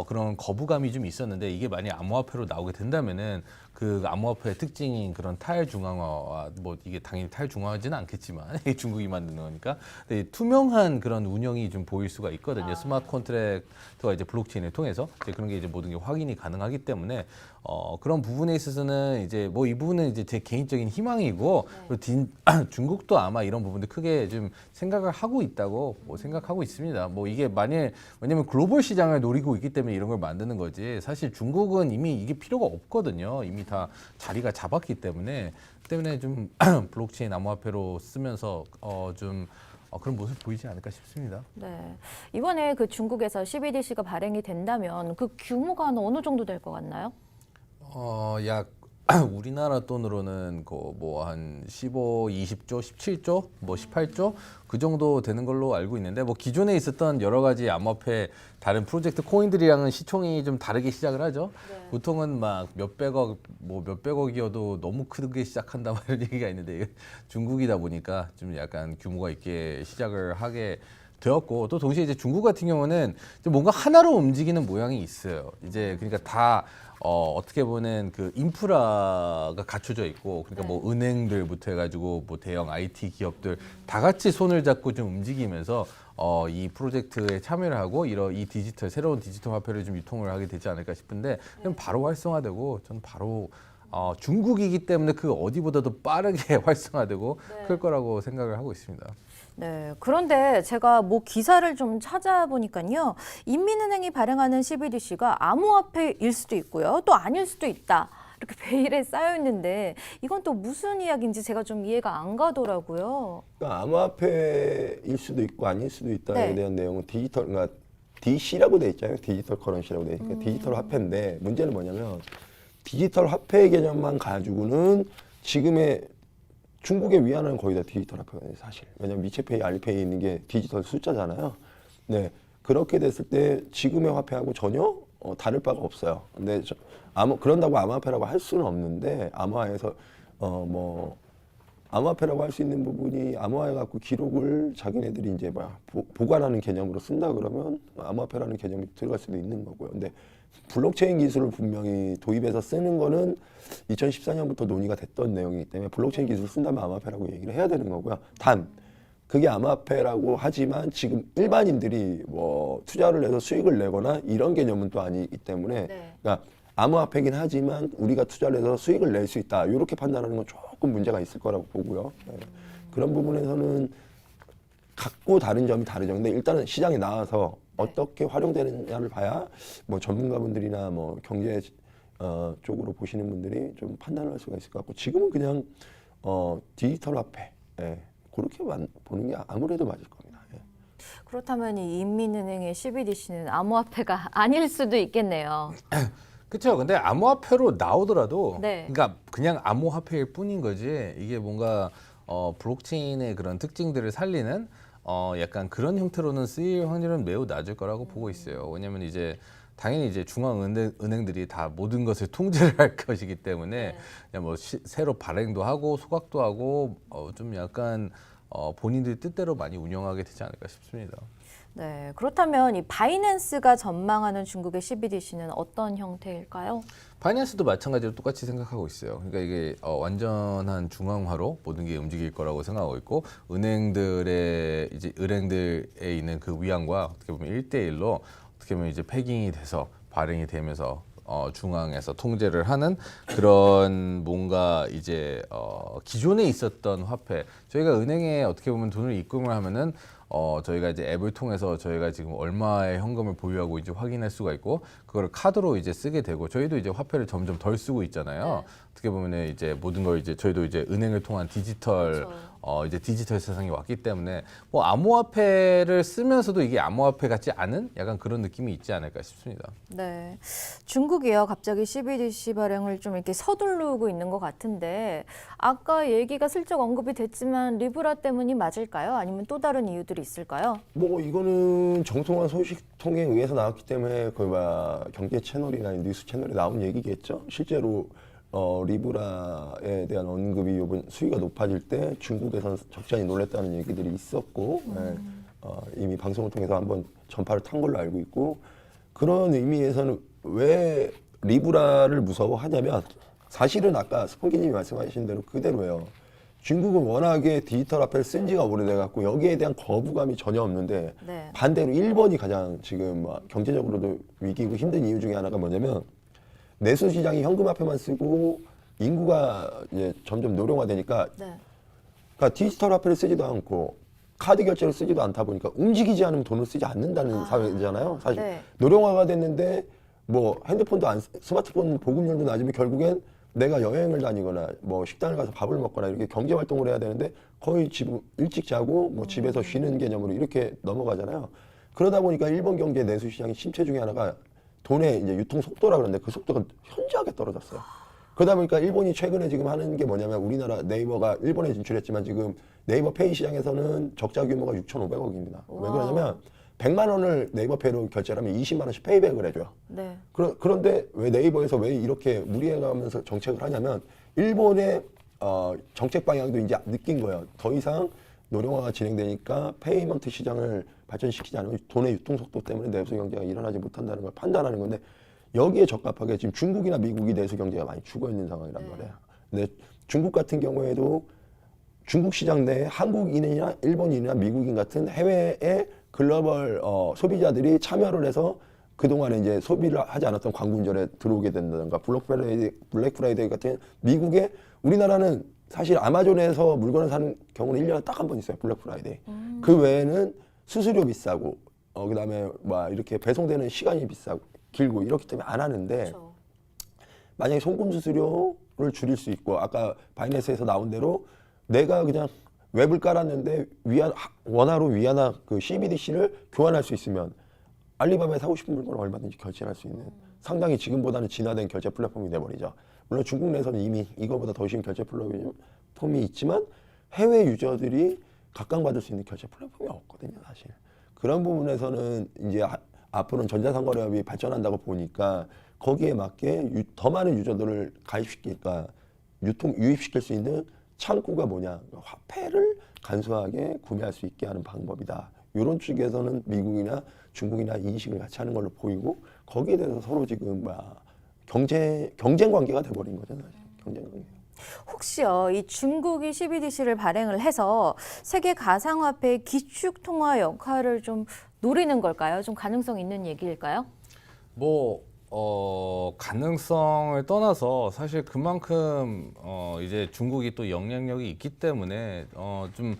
그런 거부감이 좀 있었는데, 이게 만약 암호화폐로 나오게 된다면은 그 암호화폐의 특징인 그런 탈중앙화와 이게 당연히 탈중앙화지는 않겠지만 중국이 만드는 거니까, 근데 투명한 그런 운영이 좀 보일 수가 있거든요. 스마트 컨트랙트와 이제 블록체인을 통해서 이제 그런 게 이제 모든 게 확인이 가능하기 때문에 그런 부분에 있어서는 이제 이 부분은 이제 제 개인적인 희망이고, 그리고 중국도 아마 이런 부분들 크게 좀 생각을 하고 있다고 생각하고 있습니다. 이게 왜냐면 글로벌 시장을 노리고 있기 때문에 이런 걸 만드는 거지, 사실 중국은 이미 이게 필요가 없거든요. 이미 다 자리가 잡았기 때문에 좀 블록체인 암호화폐로 쓰면서 그런 모습 보이지 않을까 싶습니다. 네. 이번에 그 중국에서 CBDC가 발행이 된다면 그 규모가 어느 정도 될 것 같나요? 약 우리나라 돈으로는 한 15, 20조, 17조, 18조 그 정도 되는 걸로 알고 있는데, 기존에 있었던 여러 가지 암호화폐 다른 프로젝트 코인들이랑은 시총이 좀 다르게 시작을 하죠. 네. 보통은 몇백억이어도 너무 크게 시작한다 이런 얘기가 있는데, 중국이다 보니까 좀 약간 규모가 있게 시작을 하게 되었고, 또 동시에 이제 중국 같은 경우는 뭔가 하나로 움직이는 모양이 있어요. 이제 그러니까 다 어떻게 보면 그 인프라가 갖춰져 있고, 그러니까 은행들부터 해가지고 대형 IT 기업들 다 같이 손을 잡고 좀 움직이면서 이 프로젝트에 참여를 하고 이 새로운 디지털 화폐를 좀 유통을 하게 되지 않을까 싶은데, 그럼 바로 활성화되고, 저는 바로 중국이기 때문에 그 어디보다도 빠르게 활성화되고 클 거라고 생각을 하고 있습니다. 네, 그런데 제가 기사를 좀 찾아보니까요, 인민은행이 발행하는 CBDC가 암호화폐일 수도 있고요, 또 아닐 수도 있다, 이렇게 베일에 쌓여 있는데, 이건 또 무슨 이야기인지 제가 좀 이해가 안 가더라고요. 그러니까 암호화폐일 수도 있고 아닐 수도 있다에 대한 내용은 그러니까 DC라고 돼 있잖아요. 디지털 커런시라고 돼 있으니까 디지털 화폐인데, 문제는 뭐냐면 디지털 화폐 개념만 가지고는 지금의 중국의 위안화는 거의 다 디지털 화폐거든요, 사실. 왜냐면 미채페이, 알리페이 있는 게 디지털 숫자잖아요. 네, 그렇게 됐을 때 지금의 화폐하고 전혀 다를 바가 없어요. 근데 그런다고 암호화폐라고 할 수는 없는데 암호화에서 암호화폐라고 할 수 있는 부분이 암호화해 갖고 기록을 자기네들이 이제 보관하는 개념으로 쓴다 그러면 암호화폐라는 개념이 들어갈 수도 있는 거고요. 근데 블록체인 기술을 분명히 도입해서 쓰는 거는 2014년부터 논의가 됐던 내용이기 때문에 블록체인 기술을 쓴다면 암호화폐라고 얘기를 해야 되는 거고요. 단 그게 암호화폐라고 하지만 지금 일반인들이 뭐 투자를 해서 수익을 내거나 이런 개념은 또 아니기 때문에 네. 그러니까 암호화폐긴 하지만 우리가 투자를 해서 수익을 낼 수 있다. 이렇게 판단하는 건 조금 문제가 있을 거라고 보고요. 네. 그런 부분에서는 각고 다른 점이 다르죠. 근데 일단은 시장에 나와서 어떻게 활용되느냐를 봐야 뭐 전문가분들이나 뭐 경제 쪽으로 보시는 분들이 좀 판단을 할 수가 있을 것 같고 지금은 그냥 디지털 화폐 그렇게 보는 게 아무래도 맞을 겁니다. 그렇다면 이 인민은행의 CBDC는 암호화폐가 아닐 수도 있겠네요. 그렇죠. 근데 암호화폐로 나오더라도 네. 그러니까 그냥 암호화폐일 뿐인 거지 이게 뭔가 블록체인의 그런 특징들을 살리는 약간 그런 형태로는 쓰일 확률은 매우 낮을 거라고 보고 있어요. 왜냐면 이제 당연히 이제 중앙은행들이 다 모든 것을 통제를 할 것이기 때문에 그냥 뭐 새로 발행도 하고 소각도 하고 좀 약간 본인들 뜻대로 많이 운영하게 되지 않을까 싶습니다. 네, 그렇다면 이 바이낸스가 전망하는 중국의 CBDC는 어떤 형태일까요? 바이낸스도 마찬가지로 똑같이 생각하고 있어요. 그러니까 이게 완전한 중앙화로 모든 게 움직일 거라고 생각하고 있고 은행들에 있는 그 위안과 어떻게 보면 1대1로 어떻게 보면 이제 패깅이 돼서 발행이 되면서 중앙에서 통제를 하는 그런 뭔가 이제 기존에 있었던 화폐 저희가 은행에 어떻게 보면 돈을 입금을 하면은 저희가 이제 앱을 통해서 저희가 지금 얼마의 현금을 보유하고 있는지 확인할 수가 있고 그거를 카드로 이제 쓰게 되고 저희도 이제 화폐를 점점 덜 쓰고 있잖아요. 어떻게 보면은 이제 모든 걸 이제 저희도 이제 은행을 통한 디지털 이제 디지털 세상이 왔기 때문에 뭐 암호화폐를 쓰면서도 이게 암호화폐 같지 않은 약간 그런 느낌이 있지 않을까 싶습니다. 네, 중국이요 갑자기 CBDC 발행을 좀 이렇게 서두르고 있는 것 같은데 아까 얘기가 슬쩍 언급이 됐지만 리브라 때문이 맞을까요? 아니면 또 다른 이유들이 있을까요? 뭐 이거는 정통한 소식통에 의해서 나왔기 때문에 경제 채널이나 뉴스 채널에 나온 얘기겠죠. 실제로 리브라에 대한 언급이 이번 수위가 높아질 때 중국에서는 적잖이 놀랐다는 얘기들이 있었고 이미 방송을 통해서 한번 전파를 탄 걸로 알고 있고 그런 의미에서는 왜 리브라를 무서워하냐면 사실은 아까 스폰기님이 말씀하신 대로 그대로예요. 중국은 워낙에 디지털 화폐를 쓴 지가 오래돼갖고 여기에 대한 거부감이 전혀 없는데 네. 반대로 일본이 가장 지금 경제적으로도 위기고 힘든 이유 중에 하나가 뭐냐면 내수 시장이 현금 화폐만 쓰고 인구가 이제 점점 노령화되니까 네. 그러니까 디지털 화폐를 쓰지도 않고 카드 결제를 쓰지도 않다 보니까 움직이지 않으면 돈을 쓰지 않는다는 사회잖아요. 사실 네. 노령화가 됐는데 뭐 핸드폰도 스마트폰 보급률도 낮으면 결국엔 내가 여행을 다니거나 뭐 식당을 가서 밥을 먹거나 이렇게 경제 활동을 해야 되는데 거의 일찍 자고 뭐 집에서 쉬는 개념으로 이렇게 넘어가잖아요. 그러다 보니까 일본 경제 내수 시장의 침체 중에 하나가 돈의 이제 유통 속도라 그러는데 그 속도가 현저하게 떨어졌어요. 그러다 보니까 일본이 최근에 지금 하는 게 뭐냐면 우리나라 네이버가 일본에 진출했지만 지금 네이버 페이 시장에서는 적자 규모가 6,500억입니다. 왜 그러냐면 100만 원을 네이버 페이로 결제를 하면 20만 원씩 페이백을 해줘요. 네. 그런데 왜 네이버에서 왜 이렇게 무리해가면서 정책을 하냐면 일본의 정책 방향도 이제 느낀 거예요. 더 이상 노령화가 진행되니까 페이먼트 시장을 발전시키지 않으면 돈의 유통 속도 때문에 내수 경제가 일어나지 못한다는 걸 판단하는 건데 여기에 적합하게 지금 중국이나 미국이 내수 경제가 많이 죽어 있는 상황이란 말이에요. 근데 중국 같은 경우에도 중국 시장 내에 한국인이나 일본인이나 미국인 같은 해외의 글로벌 소비자들이 참여를 해서 그동안에 이제 소비를 하지 않았던 광군절에 들어오게 된다든가 블랙 프라이데이 같은 미국에 우리나라는 사실 아마존에서 물건을 사는 경우는 1년에 딱 한 번 있어요. 블랙 프라이데이. 그 외에는 수수료 비싸고 그다음에 막 이렇게 배송되는 시간이 비싸고 길고 이렇기 때문에 안 하는데 그렇죠. 만약에 송금 수수료를 줄일 수 있고 아까 바이낸스에서 나온 대로 내가 그냥 웹을 깔았는데 원화로 위안화 그 CBDC를 교환할 수 있으면 알리바바에 사고 싶은 물건을 얼마든지 결제할 수 있는 상당히 지금보다는 진화된 결제 플랫폼이 돼버리죠. 물론 중국 내에서는 이미 이거보다 더 쉬운 결제 플랫폼이 있지만 해외 유저들이 각광받을 수 있는 결제 플랫폼이 없거든요, 사실. 그런 부분에서는 이제 앞으로는 전자상거래업이 발전한다고 보니까 거기에 맞게 더 많은 유저들을 가입시키니까 유입시킬 수 있는 창구가 뭐냐? 화폐를 간소하게 구매할 수 있게 하는 방법이다. 이런 쪽에서는 미국이나 중국이나 인식을 같이 하는 걸로 보이고 거기에 대해서 서로 지금 경쟁 관계가 돼버린 거잖아요. 경쟁 관계. 혹시요, 이 중국이 CBDC를 발행을 해서 세계 가상화폐의 기축 통화 역할을 좀 노리는 걸까요? 좀 가능성 있는 얘기일까요? 가능성을 떠나서 사실 그만큼 이제 중국이 또 영향력이 있기 때문에 좀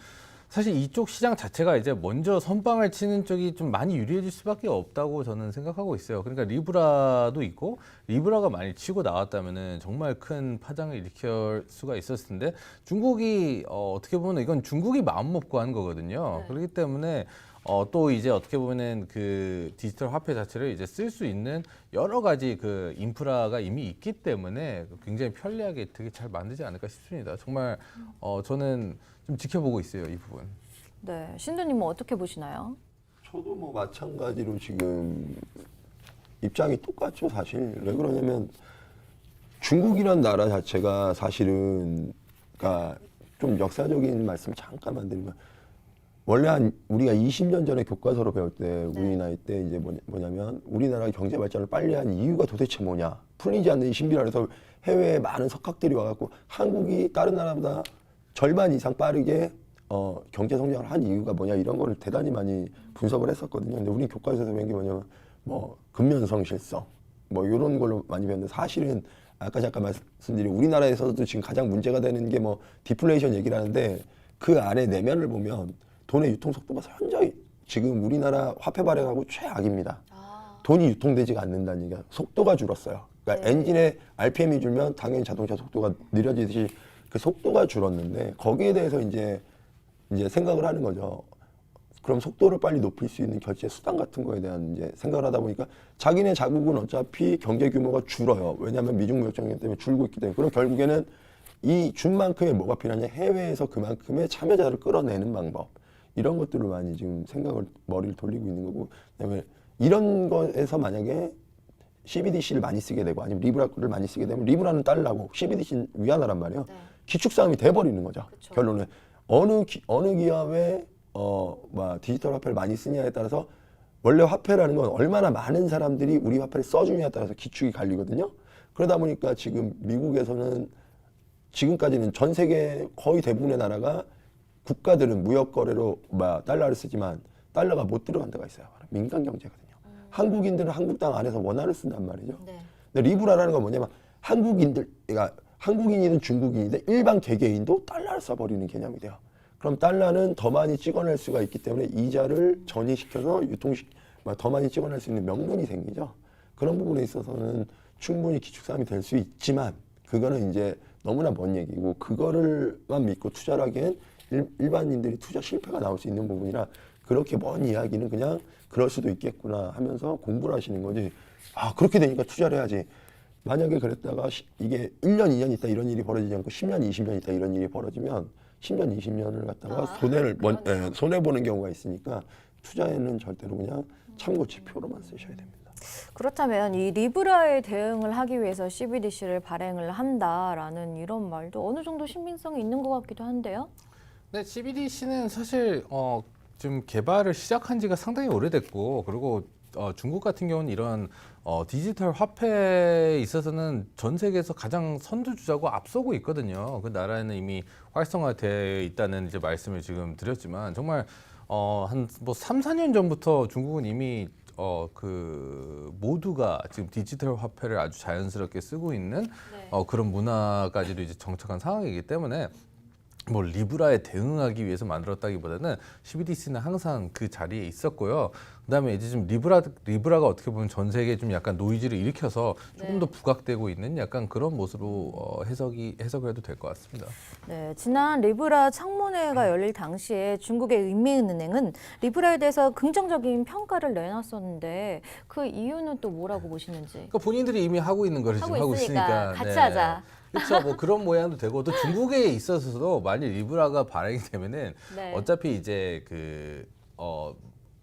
사실 이쪽 시장 자체가 이제 먼저 선방을 치는 쪽이 좀 많이 유리해질 수밖에 없다고 저는 생각하고 있어요. 그러니까 리브라도 있고 리브라가 많이 치고 나왔다면은 정말 큰 파장을 일으킬 수가 있었을 텐데 중국이 어떻게 보면 이건 중국이 마음 먹고 한 거거든요. 네. 그렇기 때문에 또 이제 어떻게 보면은 그 디지털 화폐 자체를 이제 쓸 수 있는 여러 가지 그 인프라가 이미 있기 때문에 굉장히 편리하게 되게 잘 만들지 않을까 싶습니다. 정말 저는 좀 지켜보고 있어요, 이 부분. 네, 신도님은 어떻게 보시나요? 저도 뭐 마찬가지로 지금 입장이 똑같죠, 사실. 왜 그러냐면 중국이란 나라 자체가 사실은 그러니까 좀 역사적인 말씀 잠깐만 드리면 원래 우리가 20년 전에 교과서로 배울 때 우리 나이 때 이제 뭐냐면 우리나라 경제 발전을 빨리 한 이유가 도대체 뭐냐 풀리지 않는 이 신비라서 해외에 많은 석학들이 와갖고 한국이 다른 나라보다 절반 이상 빠르게 경제 성장을 한 이유가 뭐냐 이런 거를 대단히 많이 분석을 했었거든요. 근데 우리 교과서에서 배운 게 뭐냐면 뭐 근면성실성 뭐 이런 걸로 많이 배웠는데 사실은 아까 잠깐 말씀드린 우리나라에서도 지금 가장 문제가 되는 게 뭐 디플레이션 얘기를 하는데 그 안에 내면을 보면 돈의 유통 속도가 현저히 지금 우리나라 화폐 발행하고 최악입니다. 돈이 유통되지가 않는다는 얘기가 속도가 줄었어요. 그러니까 엔진의 RPM이 줄면 당연히 자동차 속도가 느려지듯이 그 속도가 줄었는데 거기에 대해서 이제 생각을 하는 거죠. 그럼 속도를 빨리 높일 수 있는 결제 수단 같은 거에 대한 이제 생각을 하다 보니까 자기네 자국은 어차피 경제 규모가 줄어요. 왜냐하면 미중 무역 전쟁 때문에 줄고 있기 때문에. 그럼 결국에는 이 준 만큼의 뭐가 필요하냐 해외에서 그만큼의 참여자를 끌어내는 방법. 이런 것들을 많이 지금 머리를 돌리고 있는 거고, 그다음에 이런 거에서 만약에 CBDC를 많이 쓰게 되고 아니면 리브라를 많이 쓰게 되면 리브라는 달러고 CBDC는 위안화란 말이에요. 네. 기축 싸움이 돼버리는 거죠. 그쵸. 결론은 어느 기업에 디지털 화폐를 많이 쓰냐에 따라서 원래 화폐라는 건 얼마나 많은 사람들이 우리 화폐를 써주냐에 따라서 기축이 갈리거든요. 그러다 보니까 지금 미국에서는 지금까지는 전 세계 거의 대부분의 나라가 국가들은 무역 거래로 달러를 쓰지만 달러가 못 들어간 데가 있어요. 민간 경제거든요. 한국인들은 한국 땅 안에서 원화를 쓴단 말이죠. 네. 근데 리브라라는 건 뭐냐면 그러니까 한국인이든 중국인이든 일반 개개인도 달러를 써버리는 개념이 돼요. 그럼 달러는 더 많이 찍어낼 수가 있기 때문에 이자를 전이시켜서 더 많이 찍어낼 수 있는 명분이 생기죠. 그런 부분에 있어서는 충분히 기축사항이 될 수 있지만 그거는 이제 너무나 먼 얘기고 그거를만 믿고 투자를 하기엔 일반인들이 투자 실패가 나올 수 있는 부분이라 그렇게 먼 이야기는 그냥 그럴 수도 있겠구나 하면서 공부를 하시는 거지. 아, 그렇게 되니까 투자를 해야지. 만약에 그랬다가 이게 1년, 2년 있다 이런 일이 벌어지지 않고 10년, 20년 있다 이런 일이 벌어지면 10년, 20년을 갖다가 손해보는 경우가 있으니까 투자에는 절대로 그냥 참고 지표로만 쓰셔야 됩니다. 그렇다면 이 리브라에 대응을 하기 위해서 CBDC를 발행을 한다라는 이런 말도 어느 정도 신빙성이 있는 것 같기도 한데요. 네, CBDC는 사실 지금 개발을 시작한 지가 상당히 오래됐고 그리고 중국 같은 경우는 이런 디지털 화폐에 있어서는 전 세계에서 가장 선두주자고 앞서고 있거든요. 그 나라에는 이미 활성화되어 있다는 이제 말씀을 지금 드렸지만 정말 한 뭐 3, 4년 전부터 중국은 이미 모두가 지금 디지털 화폐를 아주 자연스럽게 쓰고 있는 그런 문화까지도 이제 정착한 상황이기 때문에 뭐 리브라에 대응하기 위해서 만들었다기보다는 CBDC는 항상 그 자리에 있었고요. 그다음에 이제 좀 리브라가 어떻게 보면 전 세계에 좀 약간 노이즈를 일으켜서 조금 더 부각되고 있는 약간 그런 모습으로 해석을 해도 될 것 같습니다. 네, 지난 리브라 청문회가 열릴 당시에 중국의 인민은행은 리브라에 대해서 긍정적인 평가를 내놨었는데 그 이유는 또 뭐라고 보시는지? 그러니까 본인들이 이미 하고 있는 거를 지금 하고 있으니까 같이 하자. 그렇죠. 뭐 그런 모양도 되고 또 중국에 있어서도 만약 리브라가 발행이 되면은 네. 어차피 이제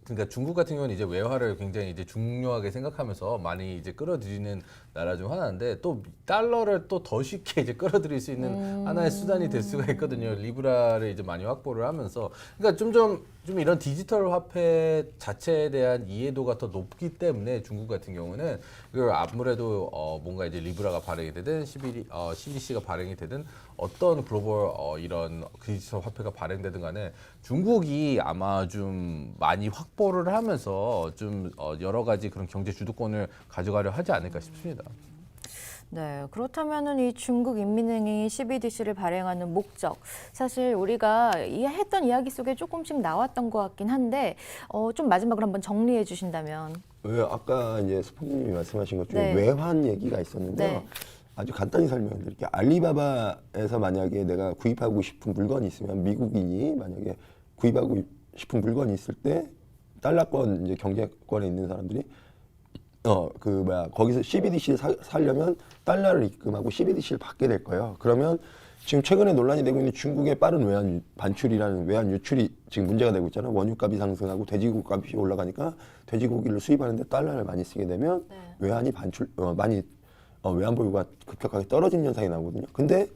그러니까 중국 같은 경우는 이제 외화를 굉장히 이제 중요하게 생각하면서 많이 이제 끌어들이는 나라 중 하나인데 또 달러를 또 더 쉽게 이제 끌어들일 수 있는 하나의 수단이 될 수가 있거든요. 리브라를 이제 많이 확보를 하면서 그러니까 좀 이런 디지털 화폐 자체에 대한 이해도가 더 높기 때문에 중국 같은 경우는 이걸 아무래도 뭔가 이제 리브라가 발행이 되든 CBDC가 발행이 되든 어떤 글로벌 이런 디지털 화폐가 발행되든 간에 중국이 아마 좀 많이 확보를 하면서 좀 여러 가지 그런 경제 주도권을 가져가려 하지 않을까 싶습니다. 네, 그렇다면은 이 중국 인민은행이 CBDC를 발행하는 목적, 사실 우리가 했던 이야기 속에 조금씩 나왔던 것 같긴 한데, 좀 마지막으로 한번 정리해 주신다면. 왜 아까 이제 스포님이 말씀하신 것 중에 네. 외환 얘기가 있었는데요. 네. 아주 간단히 설명드릴게요. 알리바바에서 만약에 내가 구입하고 싶은 물건이 있으면 미국인이 만약에 구입하고 싶은 물건이 있을 때 달러권 이제 경제권에 있는 사람들이 거기서 CBDC를 사려면 달러를 입금하고 CBDC를 받게 될 거예요. 그러면 지금 최근에 논란이 되고 있는 중국의 빠른 외환 반출이라는 외환 유출이 지금 문제가 되고 있잖아요. 원유값이 상승하고 돼지고기 값이 올라가니까 돼지고기를 수입하는데 달러를 많이 쓰게 되면 외환이 외환 보유가 급격하게 떨어지는 현상이 나오거든요. 근데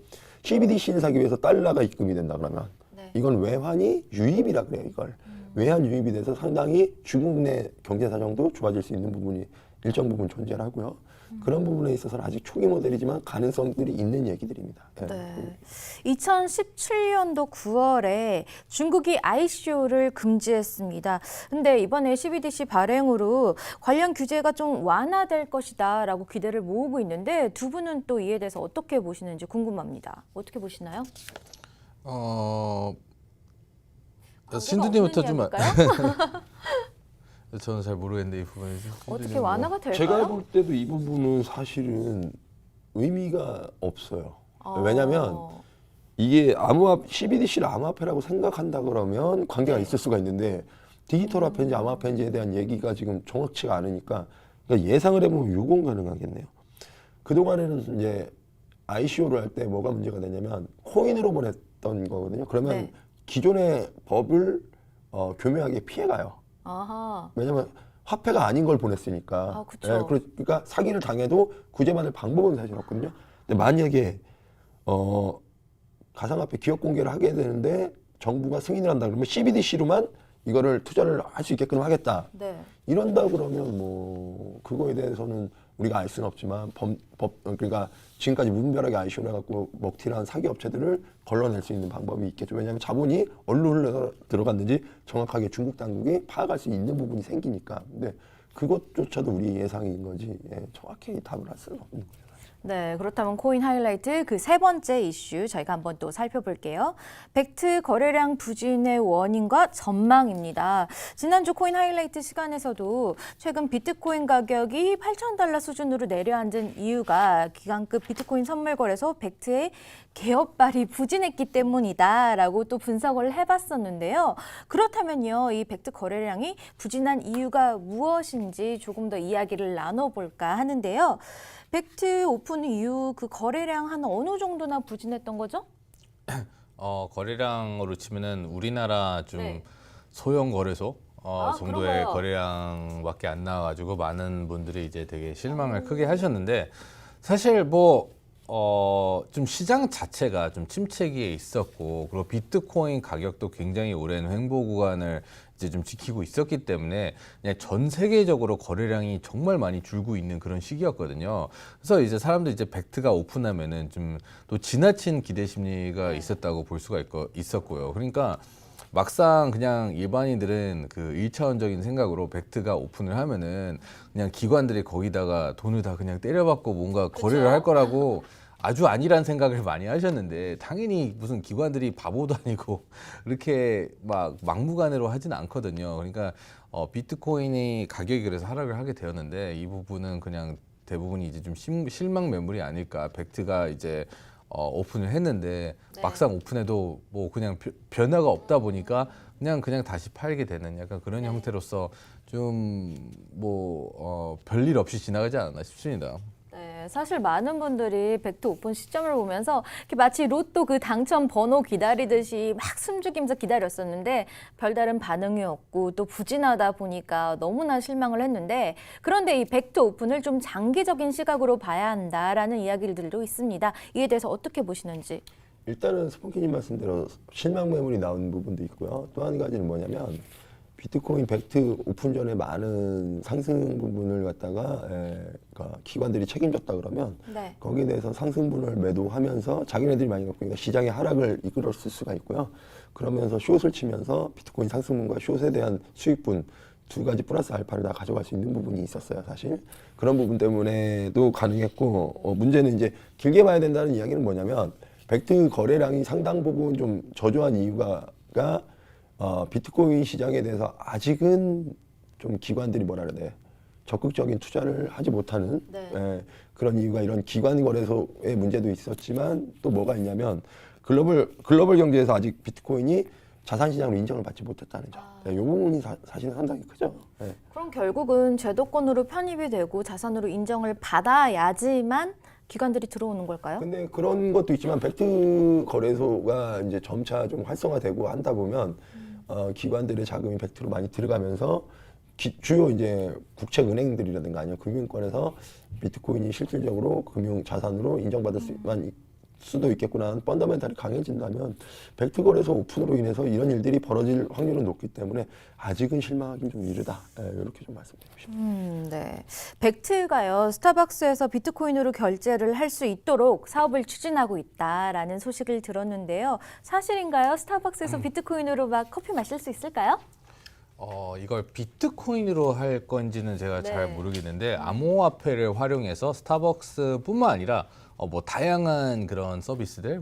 CBDC를 사기 위해서 달러가 입금이 된다 그러면 이건 외환이 유입이라 그래요. 이걸 외환 유입이 돼서 상당히 중국 내 경제 사정도 좋아질 수 있는 부분이 일정 부분 존재를 하고요. 그런 부분에 있어서는 아직 초기 모델이지만 가능성들이 있는 얘기들입니다. 네. 2017년도 9월에 중국이 ICO를 금지했습니다. 근데 이번에 CBDC 발행으로 관련 규제가 좀 완화될 것이다라고 기대를 모으고 있는데 두 분은 또 이에 대해서 어떻게 보시는지 궁금합니다. 어떻게 보시나요? 신두님부터 좀 이야기일까요? 저는 잘 모르겠는데 이 부분에 어떻게 완화가 될까요? 제가 볼 때도 이 부분은 사실은 의미가 없어요. 왜냐하면 이게 CBDC를 암호화폐라고 생각한다 그러면 관계가 있을 수가 있는데 디지털 화폐인지 암호화폐인지에 대한 얘기가 지금 정확치가 않으니까 그러니까 예상을 해보면 유공 가능하겠네요. 그동안에는 이제 ICO를 할 때 뭐가 문제가 되냐면 코인으로 보냈던 거거든요. 그러면 기존의 법을 교묘하게 피해가요. 아하. 왜냐면 화폐가 아닌 걸 보냈으니까. 아, 그쵸. 그러니까 사기를 당해도 구제받을 방법은 사실 없거든요. 근데 만약에 가상화폐 기업 공개를 하게 되는데 정부가 승인을 한다 그러면 CBDC로만 이거를 투자를 할 수 있게끔 하겠다. 네. 이런다 그러면 뭐 그거에 대해서는 우리가 알 수는 없지만 그러니까 지금까지 무분별하게 ICO를 해갖고 먹튀를 한 사기 업체들을 걸러낼 수 있는 방법이 있겠죠. 왜냐하면 자본이 어디로 흘러 들어갔는지 정확하게 중국 당국이 파악할 수 있는 부분이 생기니까. 근데 그것조차도 우리 예상인 거지 정확히 답을 할 수는 없는 거죠. 네, 그렇다면 코인 하이라이트 그 세 번째 이슈 저희가 한번 또 살펴볼게요. 벡트 거래량 부진의 원인과 전망입니다. 지난주 코인 하이라이트 시간에서도 최근 비트코인 가격이 $8,000 수준으로 내려앉은 이유가 기관급 비트코인 선물 거래소 벡트의 개업발이 부진했기 때문이다라고 또 분석을 해봤었는데요. 그렇다면요, 이 벡트 거래량이 부진한 이유가 무엇인지 조금 더 이야기를 나눠볼까 하는데요. 벡트 오픈 이후 그 거래량 한 어느 정도나 부진했던 거죠? 거래량으로 치면은 우리나라 좀 네. 소형 거래소 정도의 그런가요? 거래량밖에 안 나와가지고 많은 분들이 이제 되게 실망을 크게 하셨는데 사실 뭐 좀 시장 자체가 좀 침체기에 있었고 그리고 비트코인 가격도 굉장히 오랜 횡보 구간을 이제 좀 지키고 있었기 때문에 그냥 전 세계적으로 거래량이 정말 많이 줄고 있는 그런 시기였거든요. 그래서 이제 사람들이 이제 벡트가 오픈하면은 좀 또 지나친 기대 심리가 있었다고 볼 수가 있었고요. 그러니까 막상 그냥 일반인들은 그 1차원적인 생각으로 벡트가 오픈을 하면은 그냥 기관들이 거기다가 돈을 다 그냥 때려박고 뭔가 거래를 할 거라고 아주 아니란 생각을 많이 하셨는데 당연히 무슨 기관들이 바보도 아니고 이렇게 막 막무가내로 하진 않거든요. 그러니까 비트코인이 가격이 그래서 하락을 하게 되었는데 이 부분은 그냥 대부분이 이제 좀 실망 매물이 아닐까. 벡트가 이제 오픈을 했는데 막상 오픈해도 뭐 그냥 변화가 없다 보니까 그냥 다시 팔게 되는 약간 그런 형태로서 좀 뭐 별일 없이 지나가지 않았나 싶습니다. 네, 사실 많은 분들이 벡트 오픈 시점을 보면서 이렇게 마치 로또 그 당첨 번호 기다리듯이 막 숨죽이면서 기다렸었는데 별다른 반응이 없고 또 부진하다 보니까 너무나 실망을 했는데, 그런데 이 벡트 오픈을 좀 장기적인 시각으로 봐야 한다라는 이야기들도 있습니다. 이에 대해서 어떻게 보시는지. 일단은 스폰키님 말씀대로 실망 매물이 나온 부분도 있고요. 또 한 가지는 뭐냐면 비트코인 벡트 오픈 전에 많은 상승 부분을 갖다가 그러니까 기관들이 책임졌다 그러면 네. 거기에 대해서 상승분을 매도하면서 자기네들이 많이 갖고 있는 시장의 하락을 이끌었을 수가 있고요. 그러면서 숏을 치면서 비트코인 상승분과 숏에 대한 수익분 두 가지 플러스 알파를 다 가져갈 수 있는 부분이 있었어요, 사실. 그런 부분 때문에도 가능했고, 문제는 이제 길게 봐야 된다는 이야기는 뭐냐면 벡트 거래량이 상당 부분 좀 저조한 이유가 비트코인 시장에 대해서 아직은 좀 기관들이 뭐라 그래야 돼, 적극적인 투자를 하지 못하는 네. 그런 이유가 이런 기관 거래소의 문제도 있었지만 또 뭐가 있냐면 글로벌 경제에서 아직 비트코인이 자산 시장으로 인정을 받지 못했다는 점. 이 부분이 사실은 상당히 크죠. 예. 그럼 결국은 제도권으로 편입이 되고 자산으로 인정을 받아야지만 기관들이 들어오는 걸까요? 근데 그런 것도 있지만 벡트 거래소가 이제 점차 좀 활성화되고 한다 보면 기관들의 자금이 벡트로 많이 들어가면서 주요 이제 국책은행들이라든가 아니면 금융권에서 비트코인이 실질적으로 금융 자산으로 인정받을 수도 있겠구나 하는 펀더멘탈이 강해진다면 벡트 거래소 오픈으로 인해서 이런 일들이 벌어질 확률은 높기 때문에 아직은 실망하기는 좀 이르다. 이렇게 좀 말씀드리고 싶습니다. 네. 벡트가요, 스타벅스에서 비트코인으로 결제를 할 수 있도록 사업을 추진하고 있다라는 소식을 들었는데요. 사실인가요? 스타벅스에서 비트코인으로 막 커피 마실 수 있을까요? 이걸 비트코인으로 할 건지는 제가 네. 잘 모르겠는데 암호화폐를 활용해서 스타벅스뿐만 아니라 뭐 다양한 그런 서비스들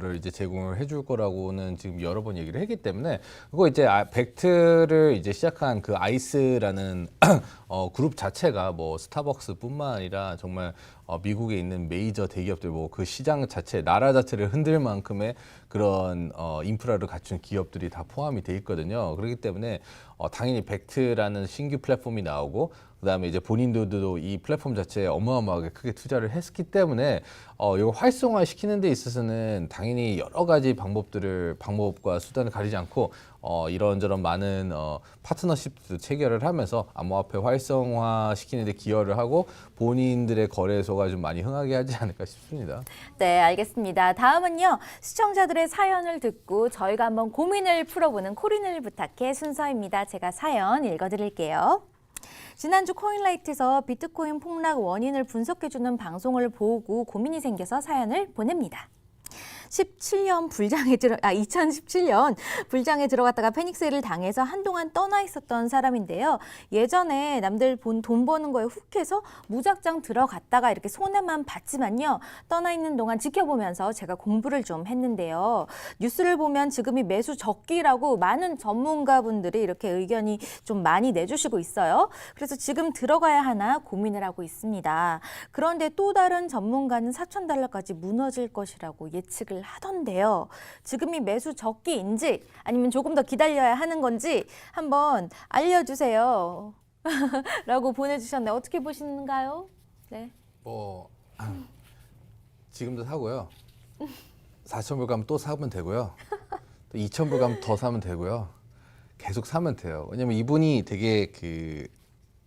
를 이제 제공을 해줄 거라고는 지금 여러 번 얘기를 했기 때문에, 그거 이제 벡트를 이제 시작한 그 아이스라는 그룹 자체가 뭐 스타벅스뿐만 아니라 정말 미국에 있는 메이저 대기업들, 뭐 그 시장 자체, 나라 자체를 흔들 만큼의 그런 인프라를 갖춘 기업들이 다 포함이 돼 있거든요. 그렇기 때문에 당연히 벡트라는 신규 플랫폼이 나오고, 그다음에 이제 본인들도 이 플랫폼 자체에 어마어마하게 크게 투자를 했기 때문에 이걸 활성화 시키는 데 있어서는 당연히 여러 가지 방법과 수단을 가리지 않고 이런저런 많은 파트너십도 체결을 하면서 암호화폐 활성화 시키는 데 기여를 하고 본인들의 거래소가 좀 많이 흥하게 하지 않을까 싶습니다. 네, 알겠습니다. 다음은요, 시청자들의 사연을 듣고 저희가 한번 고민을 풀어보는 코린을 부탁해 순서입니다. 제가 사연 읽어드릴게요. 지난주 코인라이트에서 비트코인 폭락 원인을 분석해주는 방송을 보고 고민이 생겨서 사연을 보냅니다. 2017년 불장에 들어갔다가 패닉세일을 당해서 한동안 떠나 있었던 사람인데요. 예전에 남들 돈 버는 거에 훅해서 무작정 들어갔다가 이렇게 손해만 봤지만요. 떠나 있는 동안 지켜보면서 제가 공부를 좀 했는데요. 뉴스를 보면 지금이 매수 적기라고 많은 전문가분들이 이렇게 의견이 좀 많이 내주시고 있어요. 그래서 지금 들어가야 하나 고민을 하고 있습니다. 그런데 또 다른 전문가는 $4,000까지 무너질 것이라고 예측을 하던데요. 지금이 매수 적기인지 아니면 조금 더 기다려야 하는 건지 한번 알려주세요. 라고 보내주셨는데 어떻게 보시는가요? 네. 지금도 사고요. 4,000불 가면 또 사면 되고요. 또 2,000불 가면 더 사면 되고요. 계속 사면 돼요. 왜냐면 이분이 되게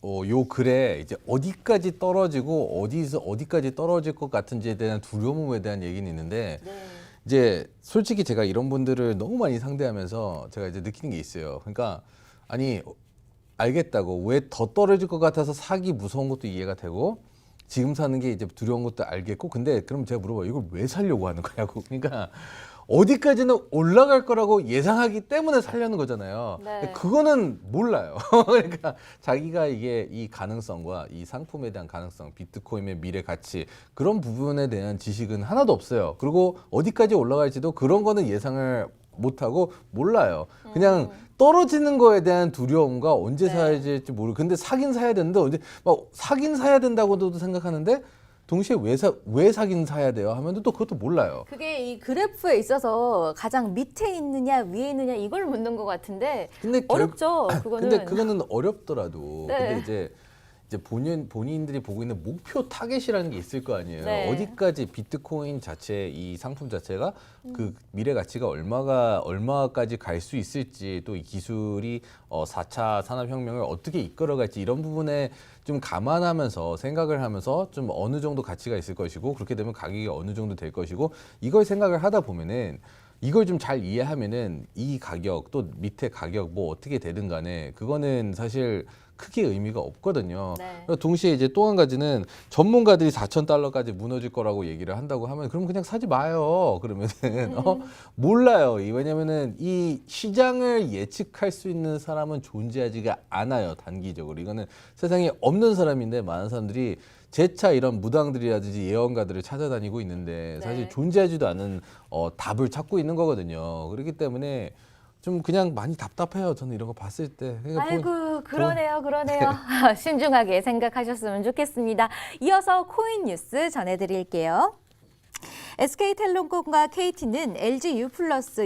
요 글에 이제 어디까지 떨어지고 어디서 어디까지 떨어질 것 같은지에 대한 두려움에 대한 얘기는 있는데, 네. 이제 솔직히 제가 이런 분들을 너무 많이 상대하면서 제가 이제 느끼는 게 있어요. 그러니까 아니 알겠다고, 왜 더 떨어질 것 같아서 사기 무서운 것도 이해가 되고 지금 사는 게 이제 두려운 것도 알겠고, 근데 그럼 제가 물어봐요. 이걸 왜 살려고 하는 거냐고. 그러니까 어디까지는 올라갈 거라고 예상하기 때문에 살려는 거잖아요. 네. 그거는 몰라요. 그러니까 자기가 이게 이 가능성과 이 상품에 대한 가능성, 비트코인의 미래 가치, 그런 부분에 대한 지식은 하나도 없어요. 그리고 어디까지 올라갈지도 그런 거는 예상을 못하고 몰라요. 그냥 떨어지는 거에 대한 두려움과 언제 네. 사야 될지 모르고, 근데 사긴 사야 되는데 언제 막 사긴 사야 된다고도 생각하는데 동시에 왜 사긴 사야 돼요 하면 또 그것도 몰라요. 그게 이 그래프에 있어서 가장 밑에 있느냐 위에 있느냐 이걸 묻는 것 같은데 근데 어렵죠. 그거는. 근데 그거는 어렵더라도 네. 근데 이제 이제 본인들이 보고 있는 목표 타겟이라는 게 있을 거 아니에요. 네. 어디까지 비트코인 자체 이 상품 자체가 그 미래 가치가 얼마까지 갈 수 있을지 또 이 기술이 4차 산업혁명을 어떻게 이끌어갈지 이런 부분에 좀 감안하면서 생각을 하면서 좀 어느 정도 가치가 있을 것이고 그렇게 되면 가격이 어느 정도 될 것이고 이걸 생각을 하다 보면은 이걸 좀 잘 이해하면은 이 가격 또 밑에 가격 뭐 어떻게 되든 간에 그거는 사실 크게 의미가 없거든요. 네. 동시에 이제 또 한 가지는 전문가들이 4,000달러까지 무너질 거라고 얘기를 한다고 하면 그럼 그냥 사지 마요. 그러면은 몰라요. 왜냐면은 이 시장을 예측할 수 있는 사람은 존재하지가 않아요. 단기적으로 이거는 세상에 없는 사람인데 많은 사람들이 재차 이런 무당들이라든지 예언가들을 찾아다니고 있는데 사실 네. 존재하지도 않은 답을 찾고 있는 거거든요. 그렇기 때문에 좀 그냥 많이 답답해요. 저는 이런 거 봤을 때. 그러니까 아이고 그러네요. 신중하게 생각하셨으면 좋겠습니다. 이어서 코인 뉴스 전해드릴게요. SK텔레콤과 KT는 LG U+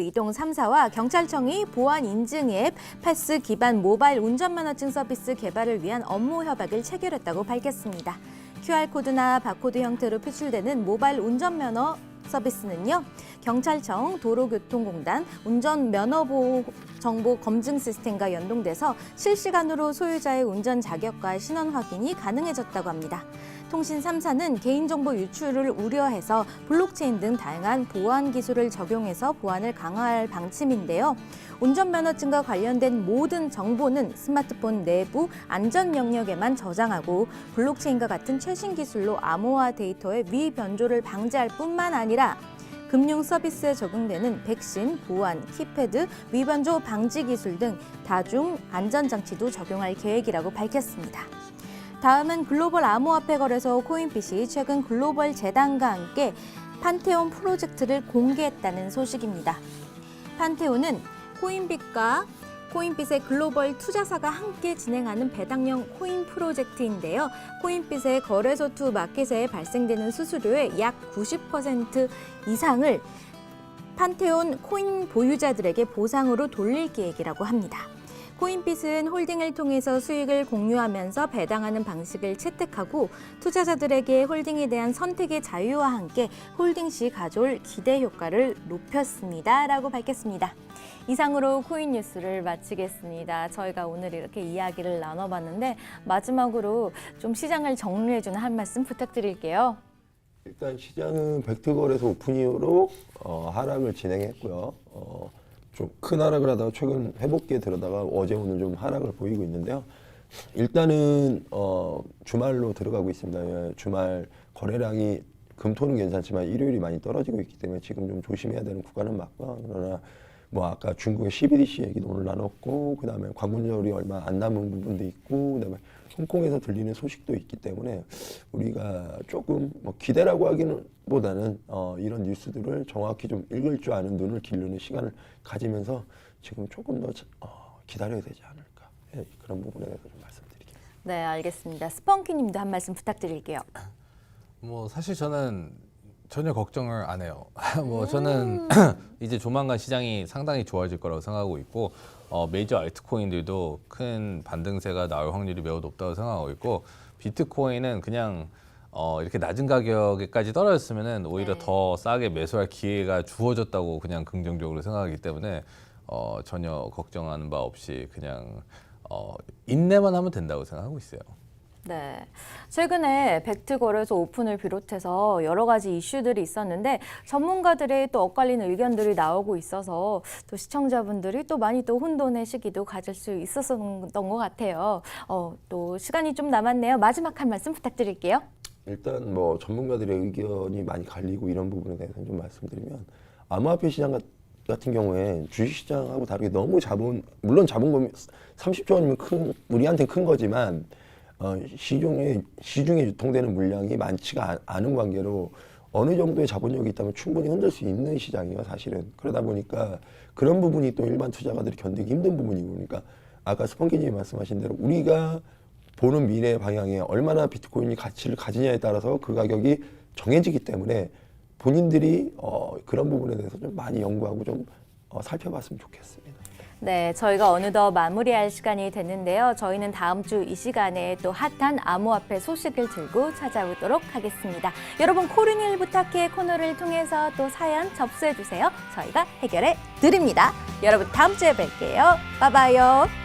이동 3사와 경찰청이 보안 인증 앱 패스 기반 모바일 운전면허증 서비스 개발을 위한 업무 협약을 체결했다고 밝혔습니다. QR코드나 바코드 형태로 표출되는 모바일 운전면허 서비스는요. 경찰청, 도로교통공단, 운전면허보호 정보 검증 시스템과 연동돼서 실시간으로 소유자의 운전 자격과 신원 확인이 가능해졌다고 합니다. 통신 3사는 개인정보 유출을 우려해서 블록체인 등 다양한 보안 기술을 적용해서 보안을 강화할 방침인데요. 운전면허증과 관련된 모든 정보는 스마트폰 내부 안전 영역에만 저장하고 블록체인과 같은 최신 기술로 암호화 데이터의 위변조를 방지할 뿐만 아니라 금융 서비스에 적용되는 백신, 보안, 키패드, 위변조 방지 기술 등 다중 안전장치도 적용할 계획이라고 밝혔습니다. 다음은 글로벌 암호화폐 거래소 코인빗이 최근 글로벌 재단과 함께 판테온 프로젝트를 공개했다는 소식입니다. 판테온은 코인빗과 코인빗의 글로벌 투자사가 함께 진행하는 배당형 코인 프로젝트인데요. 코인빗의 거래소 투 마켓에 발생되는 수수료의 약 90% 이상을 판테온 코인 보유자들에게 보상으로 돌릴 계획이라고 합니다. 코인빗은 홀딩을 통해서 수익을 공유하면서 배당하는 방식을 채택하고 투자자들에게 홀딩에 대한 선택의 자유와 함께 홀딩 시 가져올 기대 효과를 높였습니다. 라고 밝혔습니다. 이상으로 코인 뉴스를 마치겠습니다. 저희가 오늘 이렇게 이야기를 나눠봤는데 마지막으로 좀 시장을 정리해주는 한 말씀 부탁드릴게요. 일단 시장은 벡터거래소 오픈 이후로 하락을 진행했고요. 좀 큰 하락을 하다가 최근 회복기에 들어다가 어제 오늘 좀 하락을 보이고 있는데요. 일단은 주말로 들어가고 있습니다. 주말 거래량이 금토는 괜찮지만 일요일이 많이 떨어지고 있기 때문에 지금 좀 조심해야 되는 구간은 맞고, 그러나 뭐 아까 중국의 CBDC 얘기도 오늘 나눴고, 그다음에 관문절이 얼마 안 남은 부분도 있고, 그다음에 홍콩에서 들리는 소식도 있기 때문에 우리가 조금 뭐 기대라고 하기는 보다는 이런 뉴스들을 정확히 좀 읽을 줄 아는 눈을 기르는 시간을 가지면서 지금 조금 더 기다려야 되지 않을까, 그런 부분에 대해서 좀 말씀드리겠습니다. 네, 알겠습니다. 스펑키님도 한 말씀 부탁드릴게요. 뭐 사실 저는 전혀 걱정을 안 해요. 뭐 저는 이제 조만간 시장이 상당히 좋아질 거라고 생각하고 있고 메이저 알트코인들도 큰 반등세가 나올 확률이 매우 높다고 생각하고 있고 비트코인은 그냥 이렇게 낮은 가격에까지 떨어졌으면은 오히려 네. 더 싸게 매수할 기회가 주어졌다고 그냥 긍정적으로 생각하기 때문에 전혀 걱정하는 바 없이 그냥 인내만 하면 된다고 생각하고 있어요. 네, 최근에 벡트 거래소 오픈을 비롯해서 여러 가지 이슈들이 있었는데 전문가들의 또 엇갈리는 의견들이 나오고 있어서 또 시청자분들이 또 많이 또 혼돈의 시기도 가질 수 있었던 것 같아요. 또 시간이 좀 남았네요. 마지막 한 말씀 부탁드릴게요. 일단 뭐 전문가들의 의견이 많이 갈리고 이런 부분에 대해서 좀 말씀드리면, 암호화폐 시장 같은 경우에 주식시장하고 다르게 너무 물론 자본금이 30조 원이면 우리한테는 큰 거지만 시중에 유통되는 물량이 많지가 않은 관계로 어느 정도의 자본력이 있다면 충분히 흔들 수 있는 시장이에요, 사실은. 그러다 보니까 그런 부분이 또 일반 투자가들이 견디기 힘든 부분이고, 그러니까 아까 스펀키님이 말씀하신 대로 우리가 보는 미래 방향에 얼마나 비트코인이 가치를 가지냐에 따라서 그 가격이 정해지기 때문에 본인들이 그런 부분에 대해서 좀 많이 연구하고 좀 살펴봤으면 좋겠습니다. 네, 저희가 어느덧 마무리할 시간이 됐는데요. 저희는 다음 주 이 시간에 또 핫한 암호화폐 소식을 들고 찾아오도록 하겠습니다. 여러분, 코르니를 부탁해 코너를 통해서 또 사연 접수해 주세요. 저희가 해결해 드립니다. 여러분, 다음 주에 뵐게요. 빠바요.